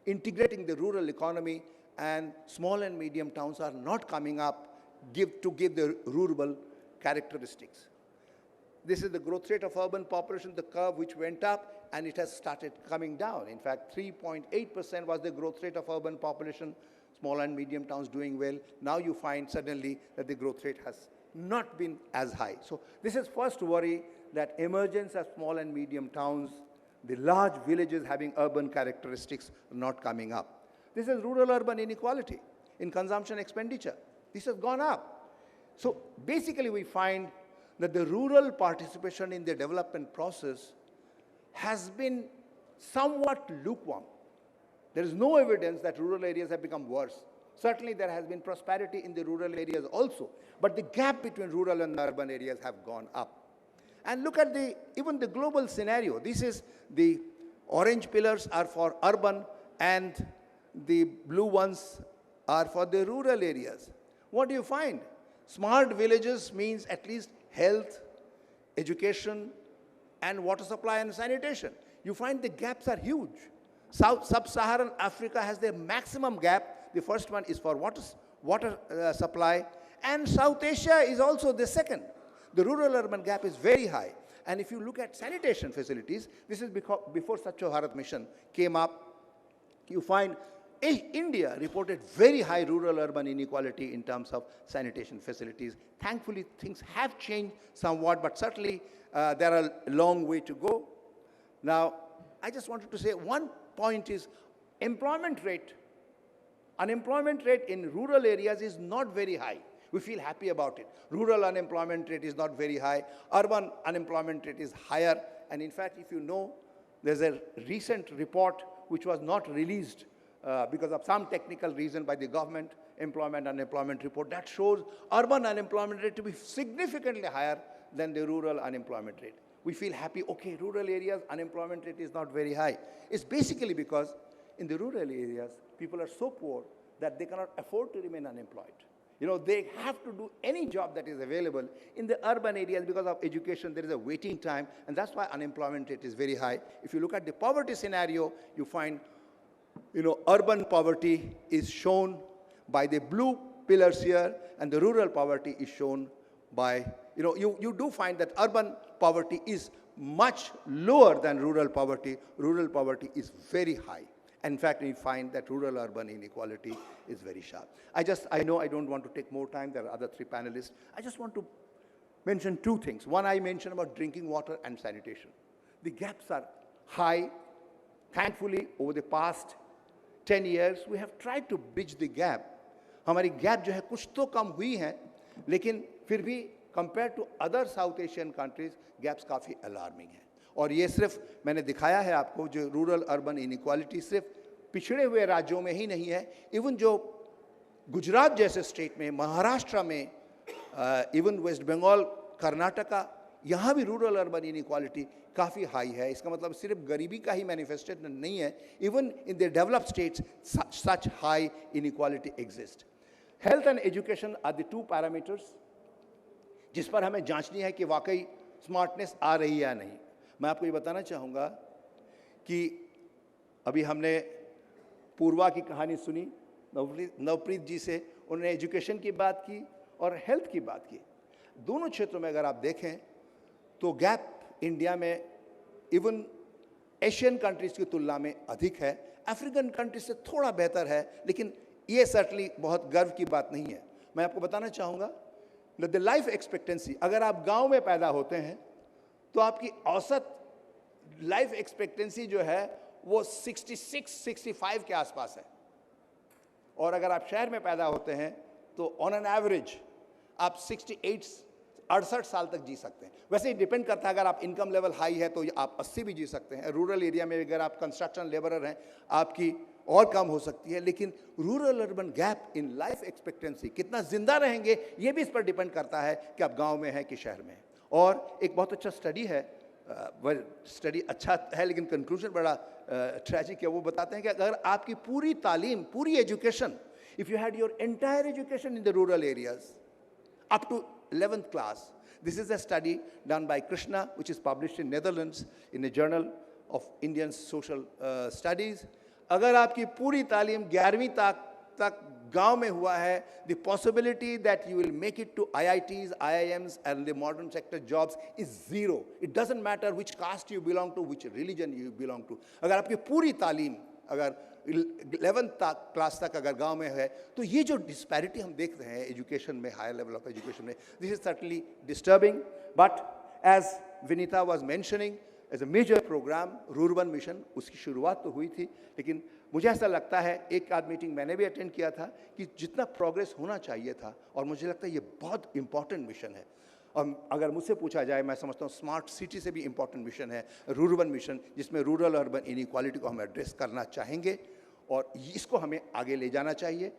integrating the rural economy, and small and medium towns are not coming up to give the rural characteristics. This is the growth rate of urban population, the curve which went up, and it has started coming down. In fact, 3.8% was the growth rate of urban population, small and medium towns doing well. Now you find suddenly that the growth rate has not been as high. So this is first worry, that emergence of small and medium towns, the large villages having urban characteristics not coming up. This is rural-urban inequality in consumption expenditure. This has gone up. So basically we find that the rural participation in the development process has been somewhat lukewarm. There is no evidence that rural areas have become worse. Certainly there has been prosperity in the rural areas also, but the gap between rural and urban areas have gone up. And look at even the global scenario. This is the orange pillars are for urban and the blue ones are for the rural areas. What do you find? Smart villages means at least health, education, and water supply and sanitation. You find the gaps are huge. Sub-Saharan Africa has the maximum gap. The first one is for water supply, and South Asia is also the second. The rural-urban gap is very high. And if you look at sanitation facilities, this is before Swachh Bharat Mission came up, you find India reported very high rural-urban inequality in terms of sanitation facilities. Thankfully, things have changed somewhat, but certainly there are a long way to go. Now, I just wanted to say one point is unemployment rate in rural areas is not very high. We feel happy about it. Rural unemployment rate is not very high. Urban unemployment rate is higher. And in fact, if you know, there's a recent report which was not released because of some technical reason by the government, employment and unemployment report, that shows urban unemployment rate to be significantly higher than the rural unemployment rate. We feel happy, okay, rural areas, unemployment rate is not very high. It's basically because in the rural areas, people are so poor that they cannot afford to remain unemployed. You know, they have to do any job that is available. In the urban areas, because of education, there is a waiting time, and that's why unemployment rate is very high. If you look at the poverty scenario, you find, you know, urban poverty is shown by the blue pillars here, and the rural poverty is shown by, you know, you do find that urban poverty is much lower than rural poverty. Rural poverty is very high. In fact, we find that rural-urban inequality is very sharp. I know I don't want to take more time. There are other three panelists. I just want to mention two things. One, I mentioned about drinking water and sanitation. The gaps are high. Thankfully, over the past 10 years, we have tried to bridge the gap. हमारी gap जो है कुछ तो कम हुई है, लेकिन फिर भी compared to other South Asian countries, gaps काफ़ी alarming हैं. और ये सिर्फ मैंने दिखाया है आपको जो रूरल अर्बन इनइक्वालिटी सिर्फ पिछड़े हुए राज्यों में ही नहीं है, इवन जो गुजरात जैसे स्टेट में, महाराष्ट्र में, इवन वेस्ट बंगाल, कर्नाटका, यहाँ भी रूरल अर्बन इनइक्वालिटी काफ़ी हाई है. इसका मतलब सिर्फ गरीबी का ही मैनिफेस्टेशन नहीं है. Even in the developed states such high inequality exist. Health and education are the two parameters जिस पर हमें जांचनी है कि वाकई स्मार्टनेस आ रही है या नहीं. मैं आपको ये बताना चाहूँगा कि अभी हमने पूर्वा की कहानी सुनी नवप्रीत जी से. उन्होंने एजुकेशन की बात की और हेल्थ की बात की. दोनों क्षेत्रों में अगर आप देखें तो गैप इंडिया में इवन एशियन कंट्रीज़ की तुलना में अधिक है. अफ्रीकन कंट्रीज से थोड़ा बेहतर है, लेकिन ये सर्टनली बहुत गर्व की बात नहीं है. मैं आपको बताना चाहूँगा द लाइफ एक्सपेक्टेंसी, अगर आप गाँव में पैदा होते हैं तो आपकी औसत लाइफ एक्सपेक्टेंसी जो है वो 66-65 के आसपास है. और अगर आप शहर में पैदा होते हैं तो ऑन एन एवरेज आप 68 साल तक जी सकते हैं. वैसे ही डिपेंड करता है, अगर आप इनकम लेवल हाई है तो आप 80 भी जी सकते हैं. रूरल एरिया में अगर आप कंस्ट्रक्शन लेबरर हैं आपकी और कम हो सकती है. लेकिन rural urban gap in life expectancy, कितना जिंदा रहेंगे, ये भी इस पर डिपेंड करता है कि आप गाँव में हैं कि शहर में हैं. और एक बहुत अच्छा स्टडी है स्टडी अच्छा है लेकिन कंक्लूजन बड़ा ट्रेजिक है। वो बताते हैं कि अगर आपकी पूरी तालीम, पूरी education, if you had your entire education in the rural areas up to 11th class. This is a study done by Krishna, which is published in Netherlands in a journal of Indian social studies. अगर आपकी पूरी तालीम 11वीं तक गांव में हुआ है, the possibility that you will make it to IITs, IIMs and the modern sector jobs is zero. It doesn't matter which caste you belong to, which religion you belong to. अगर आपकी पूरी तालीम अगर 11th क्लास तक अगर गांव में है, तो ये जो डिस्पैरिटी हम देख रहे हैं एजुकेशन में, हायर लेवल ऑफ एजुकेशन में, this is certainly disturbing. But as Vinita was mentioning, as a major programme rurban mission, उसकी शुरुआत तो हुई थी, लेकिन मुझे ऐसा लगता है, एक आध मीटिंग मैंने भी अटेंड किया था, कि जितना प्रोग्रेस होना चाहिए था, और मुझे लगता है ये बहुत इंपॉर्टेंट मिशन है. और अगर मुझसे पूछा जाए, मैं समझता हूँ स्मार्ट सिटी से भी इंपॉर्टेंट मिशन है रूरबन मिशन, जिसमें रूरल अर्बन इनइक्वालिटी को हम एड्रेस करना चाहेंगे और इसको हमें आगे ले जाना चाहिए.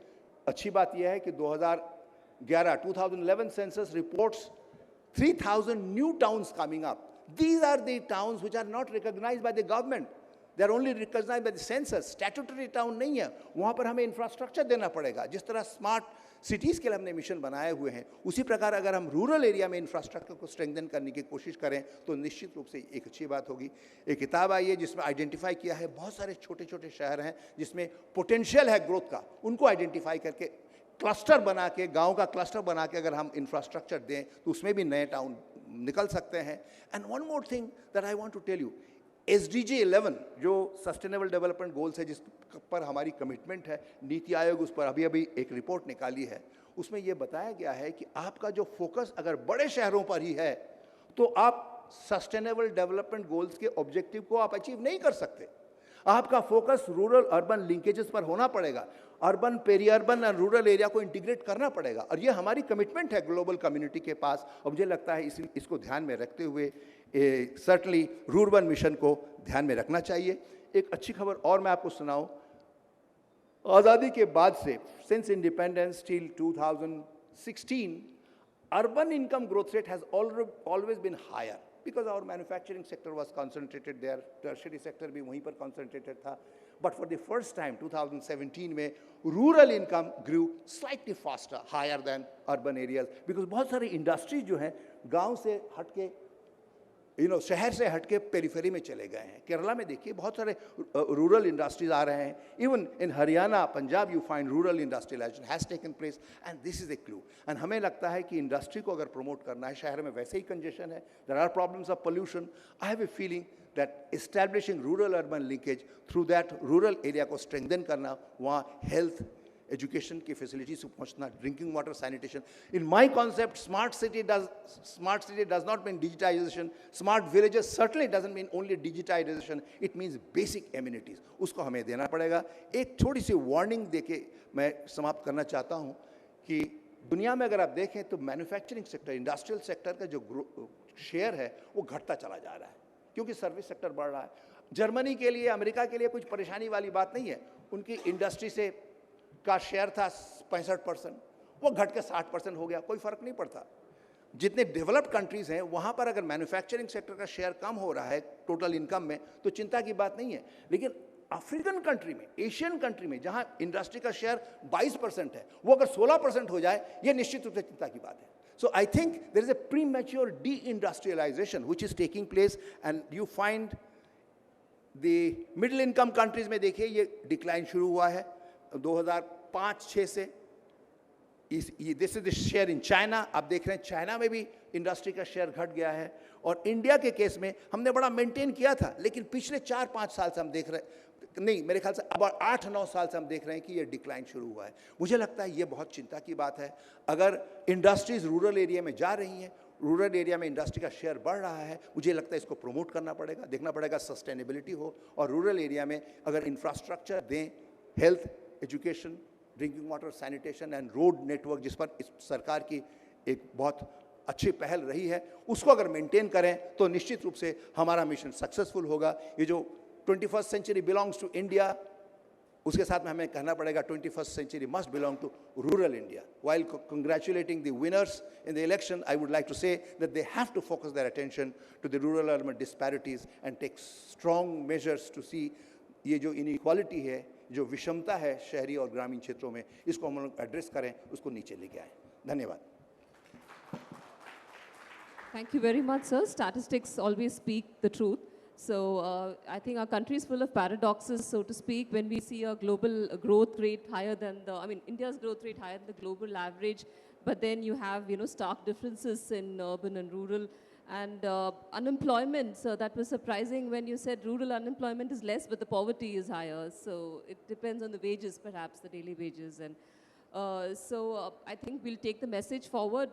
अच्छी बात यह है कि 2011 census reports 3000 new towns coming up. These are the towns which are not recognized by the government. They are only recognized by the census. Statutory town नहीं है. वहाँ पर हमें इंफ्रास्ट्रक्चर देना पड़ेगा. जिस तरह स्मार्ट सिटीज़ के लिए हमने मिशन बनाए हुए हैं, उसी प्रकार अगर हम रूरल एरिया में इंफ्रास्ट्रक्चर को स्ट्रेंथन करने की कोशिश करें तो निश्चित रूप से एक अच्छी बात होगी. एक किताब आई है जिसमें आइडेंटिफाई किया है बहुत सारे छोटे छोटे शहर हैं जिसमें पोटेंशियल है ग्रोथ का. उनको आइडेंटिफाई करके क्लस्टर बना के, गाँव का क्लस्टर बना के अगर हम इंफ्रास्ट्रक्चर दें तो उसमें भी नए टाउन निकल सकते हैं. And one more thing that I want to tell you, SDG 11 जो सस्टेनेबल डेवलपमेंट गोल्स है, जिस पर हमारी कमिटमेंट है, नीति आयोग उस पर अभी अभी एक रिपोर्ट निकाली है, उसमें यह बताया गया है कि आपका जो फोकस अगर बड़े शहरों पर ही है तो आप सस्टेनेबल डेवलपमेंट गोल्स के ऑब्जेक्टिव को आप अचीव नहीं कर सकते. आपका फोकस रूरल अर्बन लिंकेजेस पर होना पड़ेगा. अर्बन, पेरी अर्बन और रूरल एरिया को इंटीग्रेट करना पड़ेगा, और ये हमारी कमिटमेंट है ग्लोबल कम्युनिटी के पास. और मुझे लगता है इसको ध्यान में रखते हुए सर्टनली रूरबन मिशन को ध्यान में रखना चाहिए. एक अच्छी खबर और मैं आपको सुनाऊं, आज़ादी के बाद से since independence till 2016 urban income growth rate has always been higher because our manufacturing sector was concentrated there, tertiary sector भी वहीं पर concentrated था. But for the first time 2017 में rural income grew slightly faster, higher than urban areas, because बहुत सारे industries जो हैं गांव से हटके, शहर से हटके पेरिफेरी में चले गए हैं. केरला में देखिए बहुत सारे रूरल इंडस्ट्रीज आ रहे हैं. Even in Haryana, Punjab, you find rural industrialisation has taken place, and this is a clue. And हमें लगता है कि इंडस्ट्री को अगर प्रमोट करना है, शहर में वैसे ही कंजेशन है, there are problems of pollution. I have a feeling that establishing rural urban linkage through that rural area को स्ट्रेंथन करना, वहाँ हेल्थ, एजुकेशन की फैसिलिटीज पहुंचना, drinking water, sanitation. In my concept smart city does not mean digitisation. Smart villages certainly doesn't mean only digitisation. It means basic amenities, उसको हमें देना पड़ेगा. एक छोटी सी वार्निंग देके मैं समाप्त करना चाहता हूँ कि दुनिया में अगर आप देखें तो मैन्युफैक्चरिंग सेक्टर, इंडस्ट्रियल सेक्टर का जो शेयर है वो घटता चला जा रहा है, क्योंकि सर्विस सेक्टर बढ़ रहा है. जर्मनी के लिए, अमेरिका के लिए कुछ परेशानी वाली बात नहीं है. उनकी इंडस्ट्री से का शेयर था 65%, वो घट के 60% हो गया, कोई फर्क नहीं पड़ता. जितने डेवलप्ड कंट्रीज हैं वहाँ पर अगर मैन्युफैक्चरिंग सेक्टर का शेयर कम हो रहा है टोटल इनकम में तो चिंता की बात नहीं है. लेकिन अफ्रीकन कंट्री में, एशियन कंट्री में, जहाँ इंडस्ट्री का शेयर 22% है, वो अगर 16% हो जाए, ये निश्चित रूप से चिंता की बात है. So I think there is a premature de-industrialization which is taking place, and you find the middle income countries में देखिए ये डिक्लाइन शुरू हुआ है 2005-6 से. This is the share in China. आप देख रहे हैं चाइना में भी इंडस्ट्री का शेयर घट गया है. और इंडिया के केस में हमने बड़ा मेंटेन किया था, लेकिन पिछले 4-5 साल से हम देख रहे नहीं, मेरे ख्याल से अब 8-9 साल से हम देख रहे हैं कि ये डिक्लाइन शुरू हुआ है. मुझे लगता है ये बहुत चिंता की बात है. अगर इंडस्ट्रीज रूरल एरिया में जा रही हैं, रूरल एरिया में इंडस्ट्री का शेयर बढ़ रहा है, मुझे लगता है इसको प्रमोट करना पड़ेगा, देखना पड़ेगा सस्टेनेबिलिटी हो. और रूरल एरिया में अगर इंफ्रास्ट्रक्चर दें, health, education, drinking water, sanitation and road network, जिस पर इस सरकार की एक बहुत अच्छी पहल रही है, उसको अगर मेंटेन करें तो निश्चित रूप से हमारा मिशन सक्सेसफुल होगा. ये जो 21st century belongs to India उसके साथ में हमें कहना पड़ेगा 21st century must belong to rural India. While congratulating the winners in the election, I would like to say that they have to focus their attention to the rural-urban disparities and take strong measures to see ये जो inequality है, जो विषमता है शहरी और ग्रामीण क्षेत्रों में, इसको हम लोग एड्रेस करें, उसको नीचे लेके आएं. धन्यवाद. Thank you very much, sir. Statistics always speak the truth. So I think our country is full of paradoxes, so to speak, when we see a global growth rate higher than India's growth rate higher than the global average, but then you have, stark differences in urban and rural. And unemployment, so that was surprising when you said rural unemployment is less, but the poverty is higher. So it depends on the wages, perhaps, the daily wages. And I think we'll take the message forward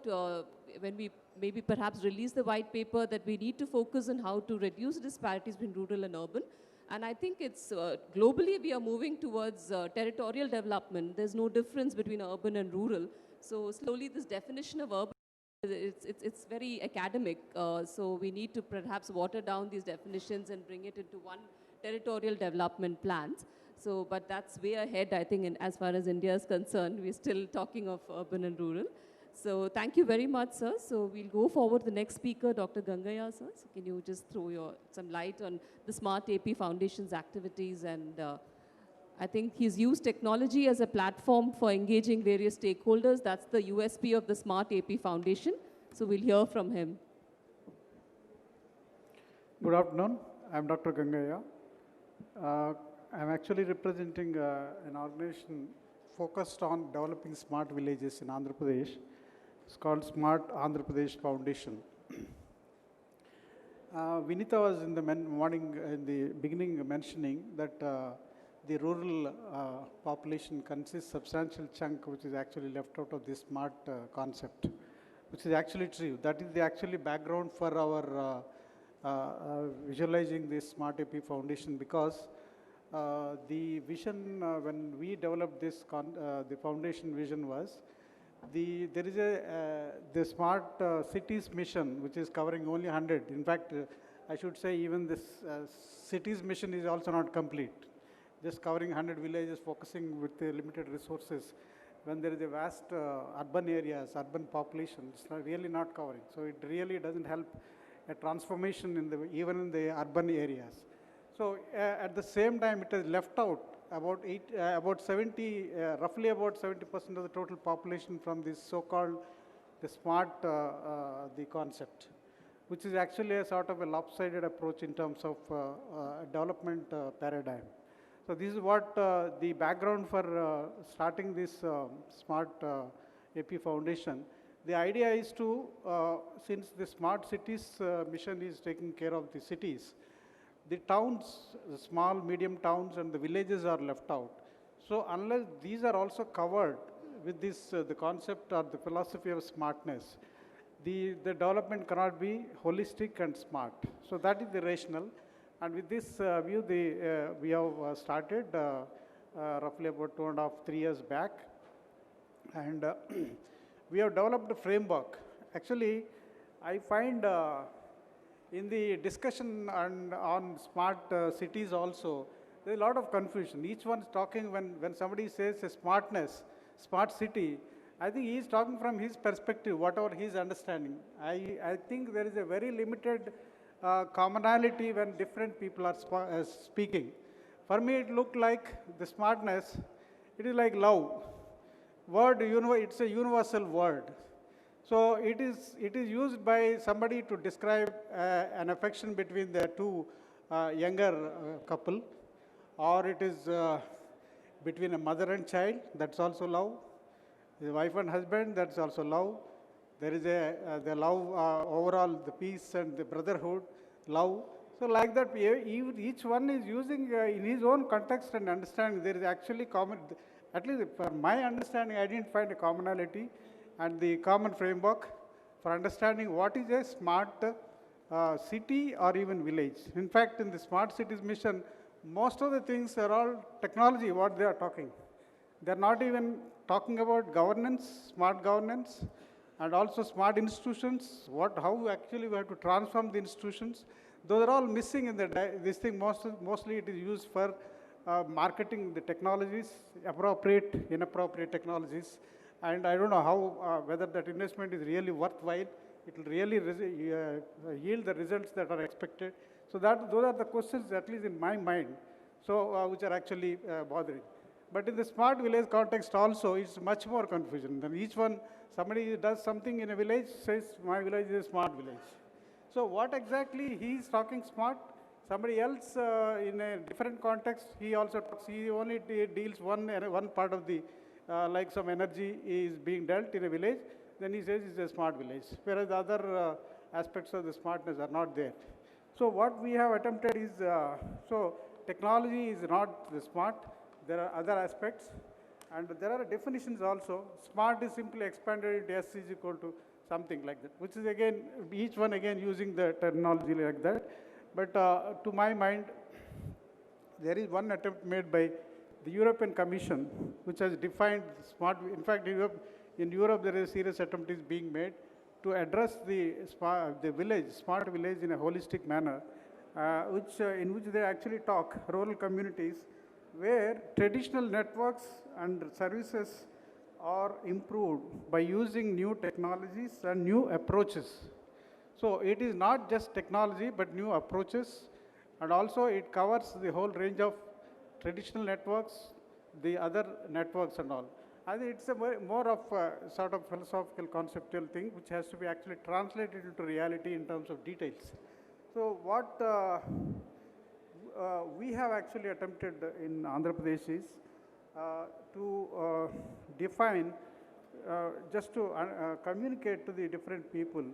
when we maybe perhaps release the white paper that we need to focus on how to reduce disparities between rural and urban. And I think it's globally we are moving towards territorial development. There's no difference between urban and rural. So slowly this definition of urban, it's very academic. So we need to perhaps water down these definitions and bring it into one territorial development plans. So, but that's way ahead, I think, as far as India is concerned. We're still talking of urban and rural. So thank you very much, sir. So we'll go forward to the next speaker, Dr. Gangaiah, sir. So can you just throw some light on the Smart AP Foundation's activities? And I think he's used technology as a platform for engaging various stakeholders. That's the USP of the Smart AP Foundation. So we'll hear from him. Good afternoon. I'm Dr. Gangaiah. I'm actually representing an organization focused on developing smart villages in Andhra Pradesh. It's called Smart Andhra Pradesh Foundation. Vinita was in the beginning mentioning that the rural population consists substantial chunk which is actually left out of this smart concept, which is actually true. That is the actually background for our visualizing this Smart AP Foundation, because the vision when we developed this, the foundation vision was, there is the smart cities mission, which is covering only 100. In fact, I should say even this cities mission is also not complete. Just covering 100 villages, focusing with the limited resources. When there is a vast urban areas, urban population, it's really not covering. So it really doesn't help a transformation even in the urban areas. So at the same time, it has left out roughly about 70% of the total population from this so-called the smart the concept, which is actually a sort of a lopsided approach in terms of development paradigm. So this is what the background for starting this Smart AP Foundation. The idea is to, since the Smart Cities mission is taking care of the cities, the towns, the small, medium towns and the villages are left out. So unless these are also covered with this, the concept or the philosophy of smartness, the development cannot be holistic and smart. So that is the rationale. And with this view, we have started roughly about 2.5, 3 years back. And we have developed a framework. Actually, I find in the discussion on smart cities also, there's a lot of confusion. Each one's talking, when somebody says a smartness, smart city, I think he's talking from his perspective, whatever his understanding. I think there is a very limited commonality when different people are speaking. For me, it looked like the smartness, it is like love. Word, it's a universal word. So it is used by somebody to describe an affection between the two younger couple, or it is between a mother and child, that's also love. The wife and husband, that's also love. There is the love overall, the peace and the brotherhood, love. So like that, each one is using in his own context and understanding. There is actually common, at least for my understanding, I didn't find a commonality and the common framework for understanding what is a smart city or even village. In fact, in the Smart Cities mission, most of the things are all technology, what they are talking. They're not even talking about governance, smart governance, and also smart institutions, how actually we have to transform the institutions. Those are all missing in this thing. Mostly it is used for marketing the technologies, appropriate, inappropriate technologies, and I don't know how, whether that investment is really worthwhile. It will really yield the results that are expected. So those are the questions, at least in my mind, so which are actually bothering. But in the smart village context also, it's much more confusion. Then each one, somebody does something in a village, says my village is a smart village. So what exactly he is talking smart? Somebody else in a different context, he also talks, he only deals one part of the, like some energy is being dealt in a village, then he says it's a smart village, whereas the other aspects of the smartness are not there. So what we have attempted is, so technology is not the smart, there are other aspects, and there are definitions also. Smart is simply expanded into S is equal to something like that, which is again, each one again using the terminology like that. But to my mind, there is one attempt made by the European Commission, which has defined smart. In fact, in Europe there is a serious attempt is being made to address the village, smart village in a holistic manner, in which they actually talk rural communities where traditional networks and services are improved by using new technologies and new approaches. So it is not just technology, but new approaches, and also it covers the whole range of traditional networks, the other networks and all. I think it's a more of a sort of philosophical, conceptual thing, which has to be actually translated into reality in terms of details. So what we have actually attempted in Andhra Pradesh is to define, just to communicate to the different people,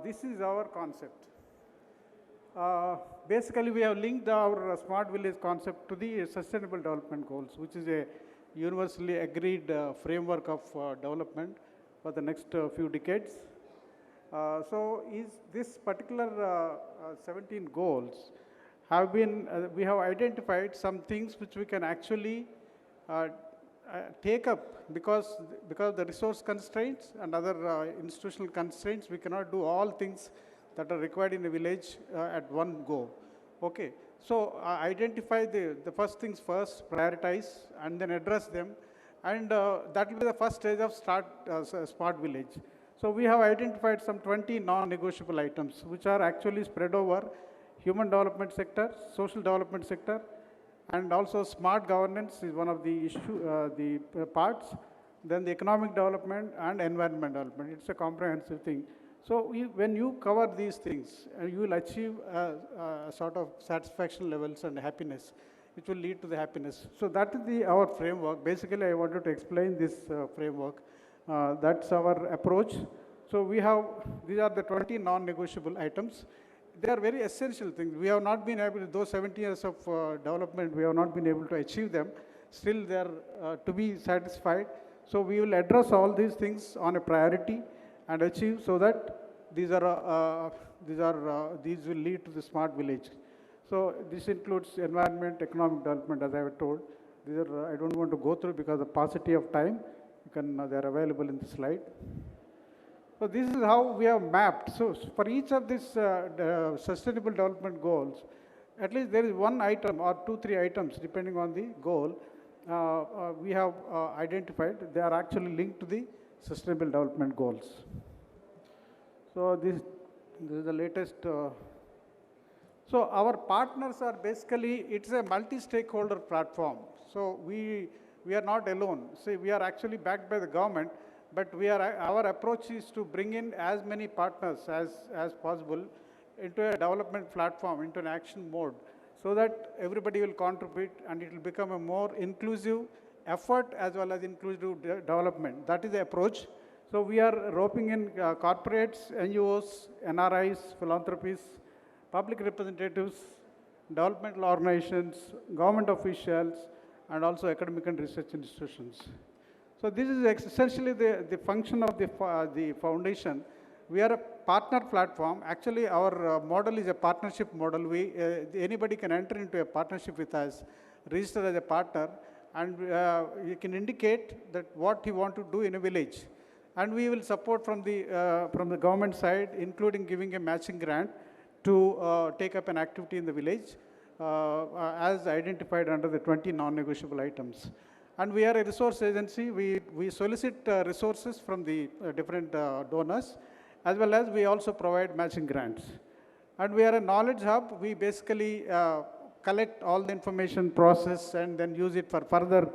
this is our concept. Basically, we have linked our smart village concept to the Sustainable Development Goals, which is a universally agreed framework of development for the next few decades. So this particular 17 goals have been, we have identified some things which we can actually take up because of the resource constraints and other institutional constraints. We cannot do all things that are required in a village at one go. Okay, so identify the first things first, prioritize, and then address them, and that will be the first stage of smart village. So we have identified some 20 non-negotiable items, which are actually spread over human development sector, social development sector, and also smart governance is one of the parts. Then the economic development and environment development. It's a comprehensive thing. So when you cover these things, you will achieve a sort of satisfaction levels and happiness, which will lead to the happiness. So that is our framework. Basically, I wanted to explain this framework. That's our approach. So we have, these are the 20 non-negotiable items. They are very essential things. We have not been able to, those 70 years of development, we have not been able to achieve them. Still, they are to be satisfied. So we will address all these things on a priority and achieve so that these will lead to the smart village. So this includes environment, economic development, as I have told. These are, I don't want to go through because of paucity of time. You can, they are available in the slide. So this is how we have mapped. So for each of these sustainable development goals, at least there is one item or 2-3 items depending on the goal we have identified. They are actually linked to the sustainable development goals. So this is the latest. So our partners are basically, it's a multi-stakeholder platform. So we are not alone. See, we are actually backed by the government, but our approach is to bring in as many partners as possible into a development platform, into an action mode, so that everybody will contribute and it will become a more inclusive effort as well as inclusive development. That is the approach. So we are roping in corporates, NGOs, NRIs, philanthropies, public representatives, developmental organizations, government officials, and also academic and research institutions. So this is essentially the function of the foundation. We are a partner platform. Actually, our model is a partnership model. Anybody can enter into a partnership with us, register as a partner, and you can indicate that what you want to do in a village. And we will support from the government side, including giving a matching grant to take up an activity in the village. as identified under the 20 non-negotiable items. And we are a resource agency. We solicit resources from the different donors, as well as we also provide matching grants. And we are a knowledge hub. We basically collect all the information, process, and then use it for further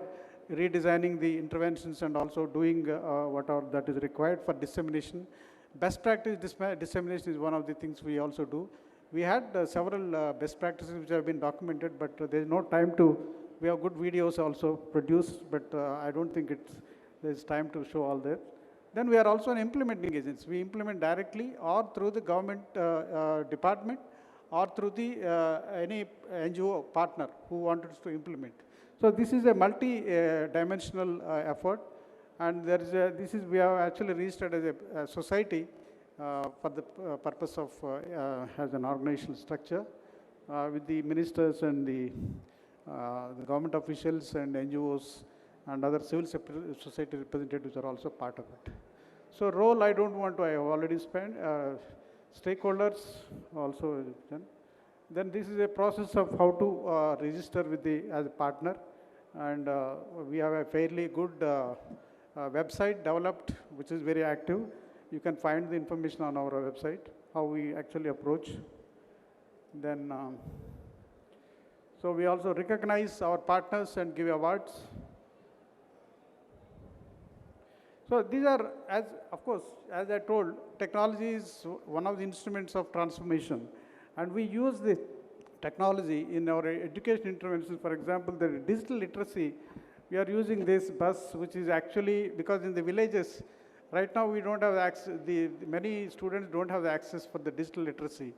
redesigning the interventions and also doing whatever that is required for dissemination. Best practice dissemination is one of the things we also do. We had several best practices which have been documented, but there's no time to, we have good videos also produced, but I don't think there's time to show all that. Then we are also an implementing agency. We implement directly or through the government department or through the any NGO partner who wanted us to implement. So this is a multi-dimensional effort, and there is we have actually registered as a society for the purpose of as an organizational structure with the ministers and the government officials and NGOs and other civil society representatives are also part of it. So role I don't want to, I have already spent. Stakeholders also done. Then this is a process of how to register with the as a partner, and we have a fairly good website developed which is very active. You can find the information on our website, how we actually approach. Then, so we also recognize our partners and give awards. So these are, of course, as I told, technology is one of the instruments of transformation. And we use the technology in our education interventions. For example, the digital literacy, we are using this bus, which is actually, because in the villages, right now we don't have access, many students don't have the access for the digital literacy.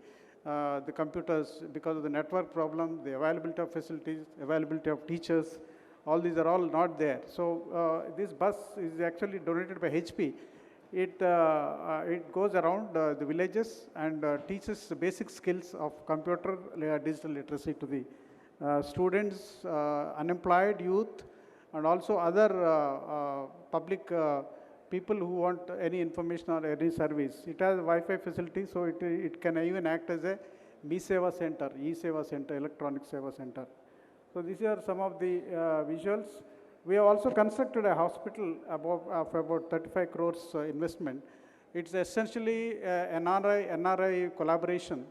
The computers, because of the network problem, the availability of facilities, availability of teachers, all these are all not there. So this bus is actually donated by HP. It goes around the villages and teaches the basic skills of computer digital literacy to the students, unemployed youth, and also other public people who want any information or any service. It has Wi-Fi facility, so it can even act as a Mi-Seva center, E-Seva center, electronic Seva center. So these are some of the visuals. We have also constructed a hospital of about 35 crores investment. It's essentially NRI collaboration.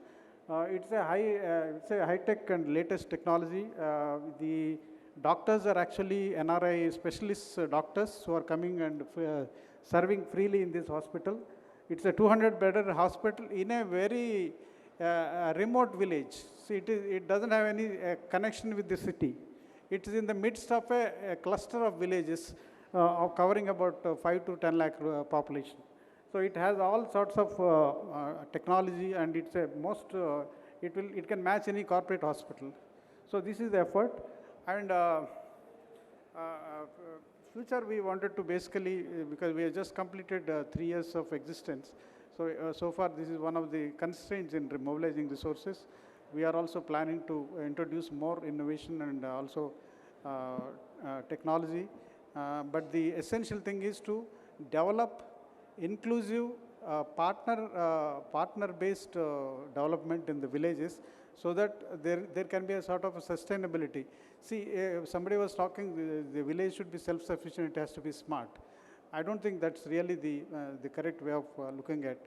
It's a high-tech and latest technology. The doctors are actually NRI specialist doctors who are coming and serving freely in this hospital. It's a 200-bedded hospital in a very remote village. So it doesn't have any connection with the city. It is in the midst of a cluster of villages covering about 5 to 10 lakh population. So it has all sorts of technology, and it's a it can match any corporate hospital. So this is the effort. And future we wanted to basically, because we have just completed 3 years of existence. So, so far this is one of the constraints in mobilizing resources. We are also planning to introduce more innovation and also technology. But the essential thing is to develop inclusive partner-based development in the villages, so that there can be a sort of a sustainability. See, somebody was talking, the village should be self-sufficient, it has to be smart. I don't think that's really the correct way of looking at.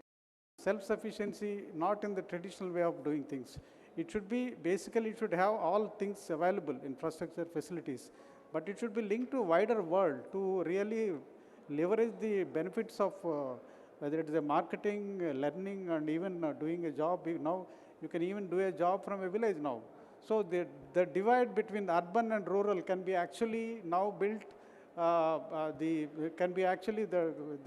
Self-sufficiency, not in the traditional way of doing things. It should be, basically, it should have all things available, infrastructure, facilities, but it should be linked to a wider world to really leverage the benefits of whether it is a marketing, learning, and even doing a job. Now, you can even do a job from a village now. So the divide between urban and rural can be actually now built, the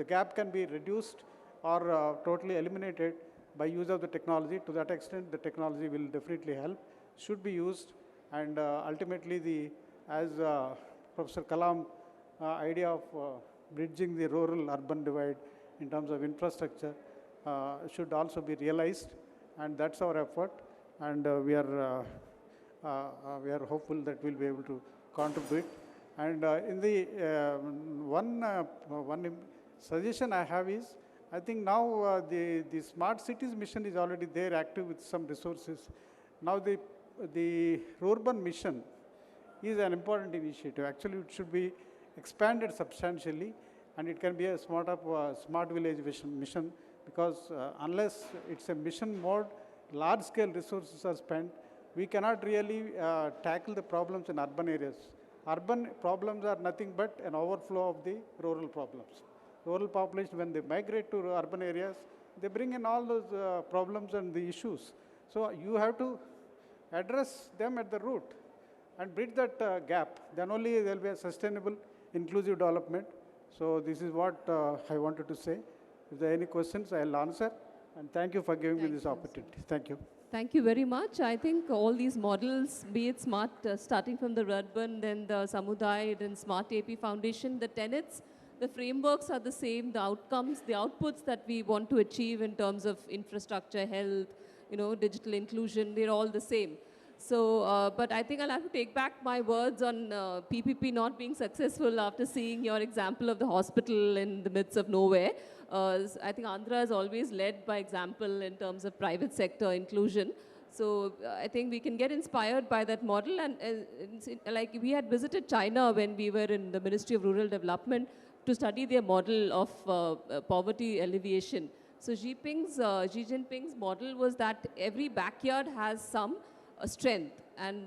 gap can be reduced or totally eliminated by use of the technology. To that extent, the technology will definitely help, should be used, and ultimately, as Professor Kalam idea of bridging the rural-urban divide in terms of infrastructure should also be realized, and that's our effort. And we are hopeful that we'll be able to contribute. And in the one suggestion I have is, I think now the Smart Cities mission is already there, active with some resources. Now the the Urban Mission is an important initiative. Actually, it should be expanded substantially, and it can be a smart village mission, because unless it's a mission mode, large-scale resources are spent, we cannot really tackle the problems in urban areas. Urban problems are nothing but an overflow of the rural problems. Rural population, when they migrate to urban areas, they bring in all those problems and the issues. So you have to address them at the root and bridge that gap. Then only there will be a sustainable, inclusive development. So this is what I wanted to say. If there are any questions, I'll answer. And thank you for giving me this opportunity. Thank you. Thank you very much. I think all these models, be it smart, starting from the Rurban, then the Samudaya, then Smart AP Foundation, the tenets, the frameworks are the same, the outcomes, the outputs that we want to achieve in terms of infrastructure, health, digital inclusion, they're all the same. So, but I think I'll have to take back my words on PPP not being successful after seeing your example of the hospital in the midst of nowhere. I think Andhra has always led by example in terms of private sector inclusion. So I think we can get inspired by that model. And like we had visited China when we were in the Ministry of Rural Development to study their model of poverty alleviation. So Xi Jinping's model was that every backyard has some strength. And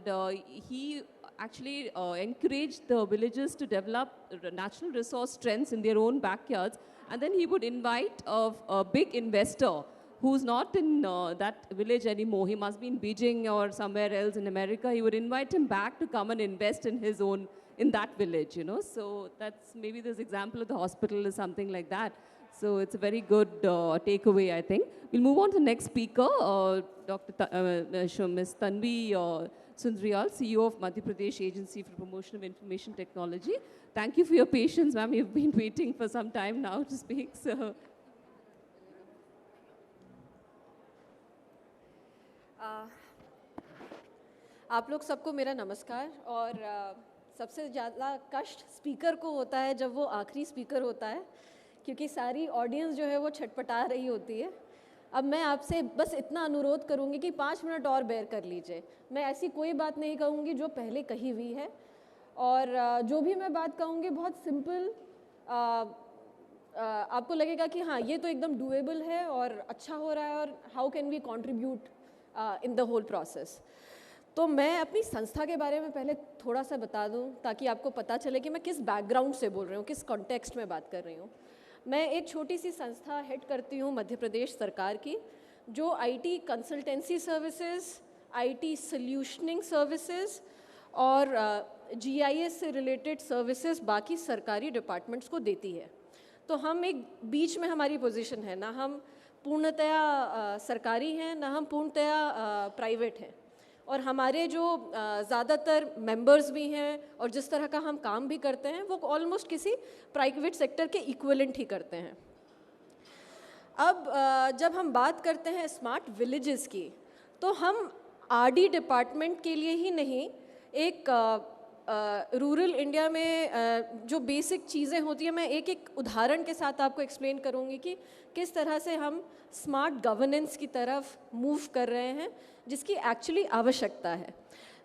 he actually encouraged the villagers to develop natural resource strengths in their own backyards. And then he would invite a big investor who's not in that village anymore. He must be in Beijing or somewhere else in America. He would invite him back to come and invest in his own, in that village, So that's maybe this example of the hospital is something like that. So it's a very good takeaway, I think. We'll move on to the next speaker, Ms. Tanvi Sundariyal, CEO of Madhya Pradesh Agency for Promotion of Information Technology. Thank you for your patience, ma'am. You've been waiting for some time now to speak. So. आप लोग सबको मेरा नमस्कार और सबसे ज़्यादा कष्ट speaker को होता है जब वो आखिरी स्पीकर होता है क्योंकि सारी ऑडियंस जो है वो छटपटा रही होती है। अब मैं आपसे बस इतना अनुरोध करूँगी कि 5 मिनट और बेयर कर लीजिए। मैं ऐसी कोई बात नहीं कहूँगी जो पहले कही हुई है और जो भी मैं बात कहूँगी बहुत सिंपल, आपको लगेगा कि हाँ ये तो एकदम डूएबल है और अच्छा हो रहा है और how can we contribute in the whole process. तो मैं अपनी संस्था के बारे में पहले थोड़ा सा बता दूं ताकि आपको पता चले कि मैं किस बैकग्राउंड से बोल रही हूँ, किस कॉन्टेक्स्ट में बात कर रही हूँ। मैं एक छोटी सी संस्था हेड करती हूँ मध्य प्रदेश सरकार की, जो IT consultancy services, IT solutioning services और जीआईएस से रिलेटेड सर्विसेज बाकी सरकारी डिपार्टमेंट्स को देती है। तो हम एक बीच में हमारी पोजीशन है, ना हम पूर्णतया सरकारी हैं ना हम पूर्णतया प्राइवेट हैं। और हमारे जो ज़्यादातर मेंबर्स भी हैं और जिस तरह का हम काम भी करते हैं वो ऑलमोस्ट किसी प्राइवेट सेक्टर के इक्विवेलेंट ही करते हैं। अब जब हम बात करते हैं स्मार्ट विलेजेस की, तो हम आरडी डिपार्टमेंट के लिए ही नहीं, एक रूरल इंडिया में जो बेसिक चीज़ें होती हैं, मैं एक एक उदाहरण के साथ आपको एक्सप्लेन करूँगी कि किस तरह से हम स्मार्ट गवर्नेंस की तरफ मूव कर रहे हैं, जिसकी एक्चुअली आवश्यकता है।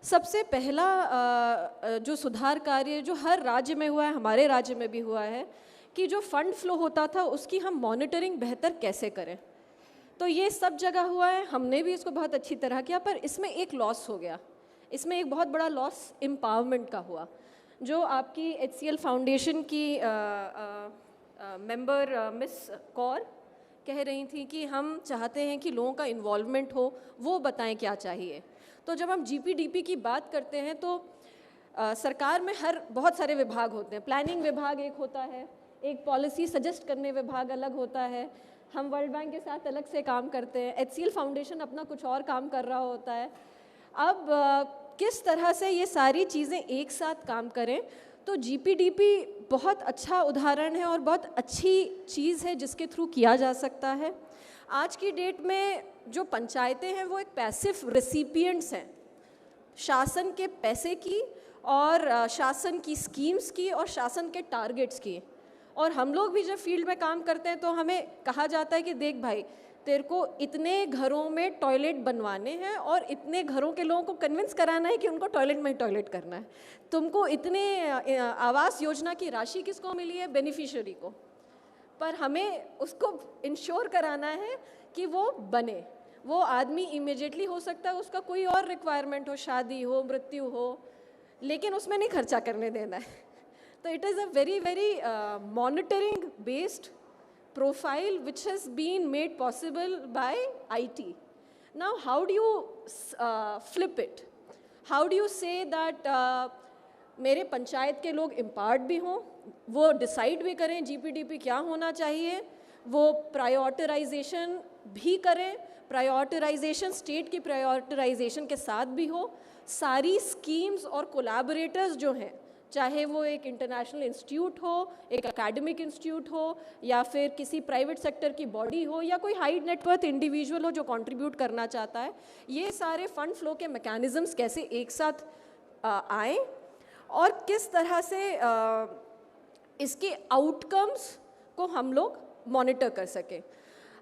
सबसे पहला जो सुधार कार्य जो हर राज्य में हुआ है, हमारे राज्य में भी हुआ है, कि जो फंड फ्लो होता था उसकी हम मॉनिटरिंग बेहतर कैसे करें। तो ये सब जगह हुआ है, हमने भी इसको बहुत अच्छी तरह किया, पर इसमें एक लॉस हो गया। इसमें एक बहुत बड़ा लॉस एम्पावरमेंट का हुआ। जो आपकी HCL फाउंडेशन की मेंबर मिस कौर कह रही थी कि हम चाहते हैं कि लोगों का इन्वॉल्वमेंट हो, वो बताएं क्या चाहिए। तो जब हम GPDP की बात करते हैं तो सरकार में बहुत सारे विभाग होते हैं। प्लानिंग विभाग एक होता है, एक पॉलिसी सजेस्ट करने विभाग अलग होता है, हम वर्ल्ड बैंक के साथ अलग से काम करते हैं, HCL फाउंडेशन अपना कुछ और काम कर रहा होता है। अब किस तरह से ये सारी चीज़ें एक साथ काम करें, तो GPDP बहुत अच्छा उदाहरण है और बहुत अच्छी चीज़ है जिसके थ्रू किया जा सकता है। आज की डेट में जो पंचायतें हैं वो एक पैसिव रेसिपिएंट्स हैं शासन के पैसे की और शासन की स्कीम्स की और शासन के टारगेट्स की। और हम लोग भी जब फील्ड में काम करते हैं तो हमें कहा जाता है कि देख भाई, तेरे को इतने घरों में टॉयलेट बनवाने हैं और इतने घरों के लोगों को कन्विंस कराना है कि उनको टॉयलेट में ही टॉयलेट करना है। तुमको इतने आवास योजना की राशि किसको मिली है? बेनिफिशियरी को। पर हमें उसको इंश्योर कराना है कि वो बने। वो आदमी इमीडिएटली हो सकता है उसका कोई और रिक्वायरमेंट हो, शादी हो, मृत्यु हो, लेकिन उसमें नहीं खर्चा करने देना है। तो it is a very very monitoring based profile which has been made possible by IT. Now, how do you flip it? How do you say that मेरे पंचायत के लोग empowered भी हों, वो decide भी करें GPDP क्या होना चाहिए, वो prioritization भी करें, prioritization state की prioritization के साथ भी हो, सारी schemes और collaborators जो हैं, चाहे वो एक इंटरनेशनल इंस्टीट्यूट हो, एक एकेडमिक इंस्टीट्यूट हो, या फिर किसी प्राइवेट सेक्टर की बॉडी हो, या कोई हाई नेटवर्थ इंडिविजुअल हो जो कंट्रीब्यूट करना चाहता है, ये सारे फंड फ्लो के मैकेनिज्म्स कैसे एक साथ आए और किस तरह से इसके आउटकम्स को हम लोग मॉनिटर कर सकें।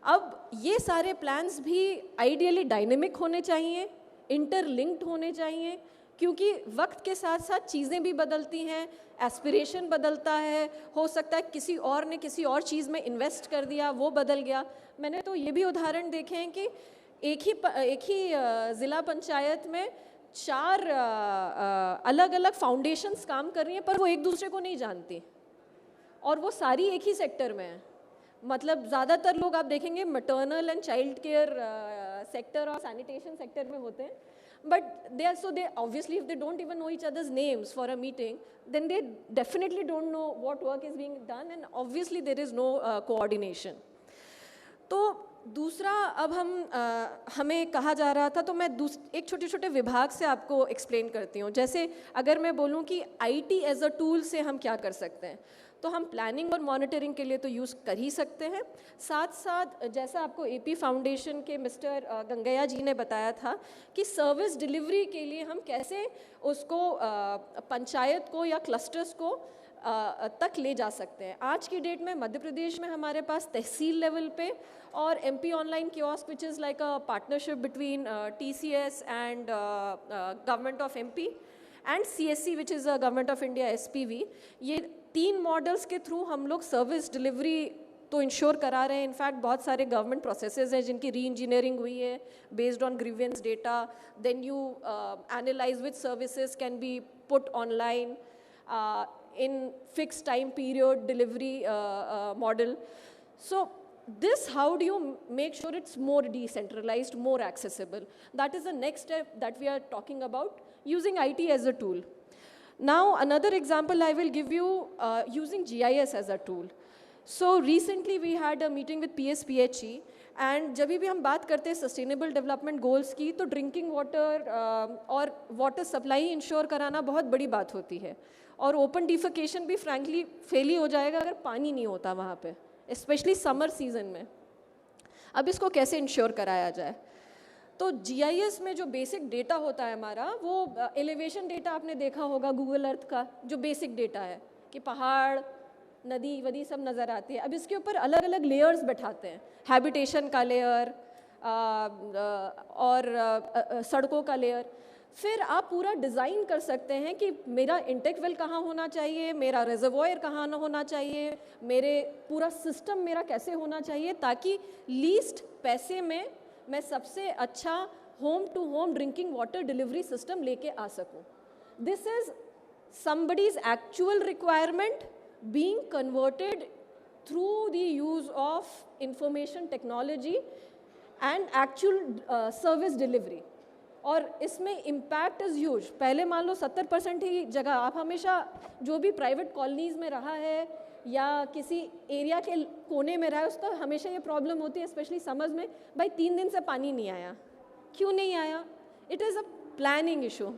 अब ये सारे प्लान्स भी आइडियली डायनेमिक होने चाहिए, इंटरलिंक्ड होने चाहिए, क्योंकि वक्त के साथ साथ चीज़ें भी बदलती हैं, एस्पिरेशन बदलता है, हो सकता है किसी और ने किसी और चीज़ में इन्वेस्ट कर दिया, वो बदल गया। मैंने तो ये भी उदाहरण देखे हैं कि एक ही ज़िला पंचायत में 4 अलग अलग फाउंडेशंस काम कर रही हैं, पर वो एक दूसरे को नहीं जानती और वो सारी एक ही सेक्टर में है। मतलब ज़्यादातर लोग आप देखेंगे maternal and child care sector और सैनिटेशन सेक्टर में होते हैं, but they obviously, if they don't even know each other's names for a meeting, then they definitely don't know what work is being done, and obviously there is no coordination. तो दूसरा, अब हमें कहा जा रहा था, तो मैं एक छोटे छोटे विभाग से आपको एक्सप्लेन करती हूँ। जैसे अगर मैं बोलूँ कि IT एज अ टूल से हम क्या कर सकते हैं, तो हम प्लानिंग और मॉनिटरिंग के लिए तो यूज़ कर ही सकते हैं। साथ साथ जैसा आपको AP फाउंडेशन के मिस्टर गंगैया जी ने बताया था कि सर्विस डिलीवरी के लिए हम कैसे उसको पंचायत को या क्लस्टर्स को तक ले जा सकते हैं। आज की डेट में मध्य प्रदेश में हमारे पास तहसील लेवल पे और MP online kiosk which is like a partnership between TCS and government of MP and CSC which is government of India SPV, ये 3 मॉडल्स के थ्रू हम लोग सर्विस डिलीवरी तो इंश्योर करा रहे हैं। इनफैक्ट बहुत सारे गवर्नमेंट प्रोसेसेस हैं जिनकी री इंजीनियरिंग हुई है based on grievance data, then you analyse which services can be put online in fix time period delivery model. So this, how do you make sure it's more decentralized, more accessible? That is the next step that we are talking about, using IT as a tool. Now, another example I will give you, using GIS as a tool. So recently we had a meeting with PSPHE, and जब भी हम बात करते हैं sustainable development goals की, तो drinking water और water supply ensure कराना बहुत बड़ी बात होती है, और ओपन डिफिकेशन भी फ्रैंकली फेल ही हो जाएगा अगर पानी नहीं होता वहाँ पे, स्पेशली समर सीजन में। अब इसको कैसे इंश्योर कराया जाए? तो GIS में जो बेसिक डेटा होता है हमारा, वो एलिवेशन डेटा आपने देखा होगा गूगल अर्थ का, जो बेसिक डेटा है कि पहाड़, नदी वदी सब नज़र आती है। अब इसके ऊपर अलग अलग लेयर्स बैठाते हैं, हैबिटेशन का लेयर और सड़कों का लेयर। फिर आप पूरा डिज़ाइन कर सकते हैं कि मेरा इंटेक वेल कहाँ होना चाहिए, मेरा रिजर्वॉयर कहाँ होना चाहिए, मेरे पूरा सिस्टम मेरा कैसे होना चाहिए, ताकि लीस्ट पैसे में मैं सबसे अच्छा home to home drinking water delivery system लेके आ सकूं। This is somebody's actual requirement being converted through the use of information technology and actual service delivery. और इसमें इम्पैक्ट इज़ ह्यूज। पहले मान लो 70% ही जगह, आप हमेशा जो भी प्राइवेट कॉलोनीज़ में रहा है या किसी एरिया के कोने में रहा है, उसका हमेशा ये प्रॉब्लम होती है, स्पेशली समझ में, भाई 3 दिन से पानी नहीं आया, क्यों नहीं आया? It is a planning issue.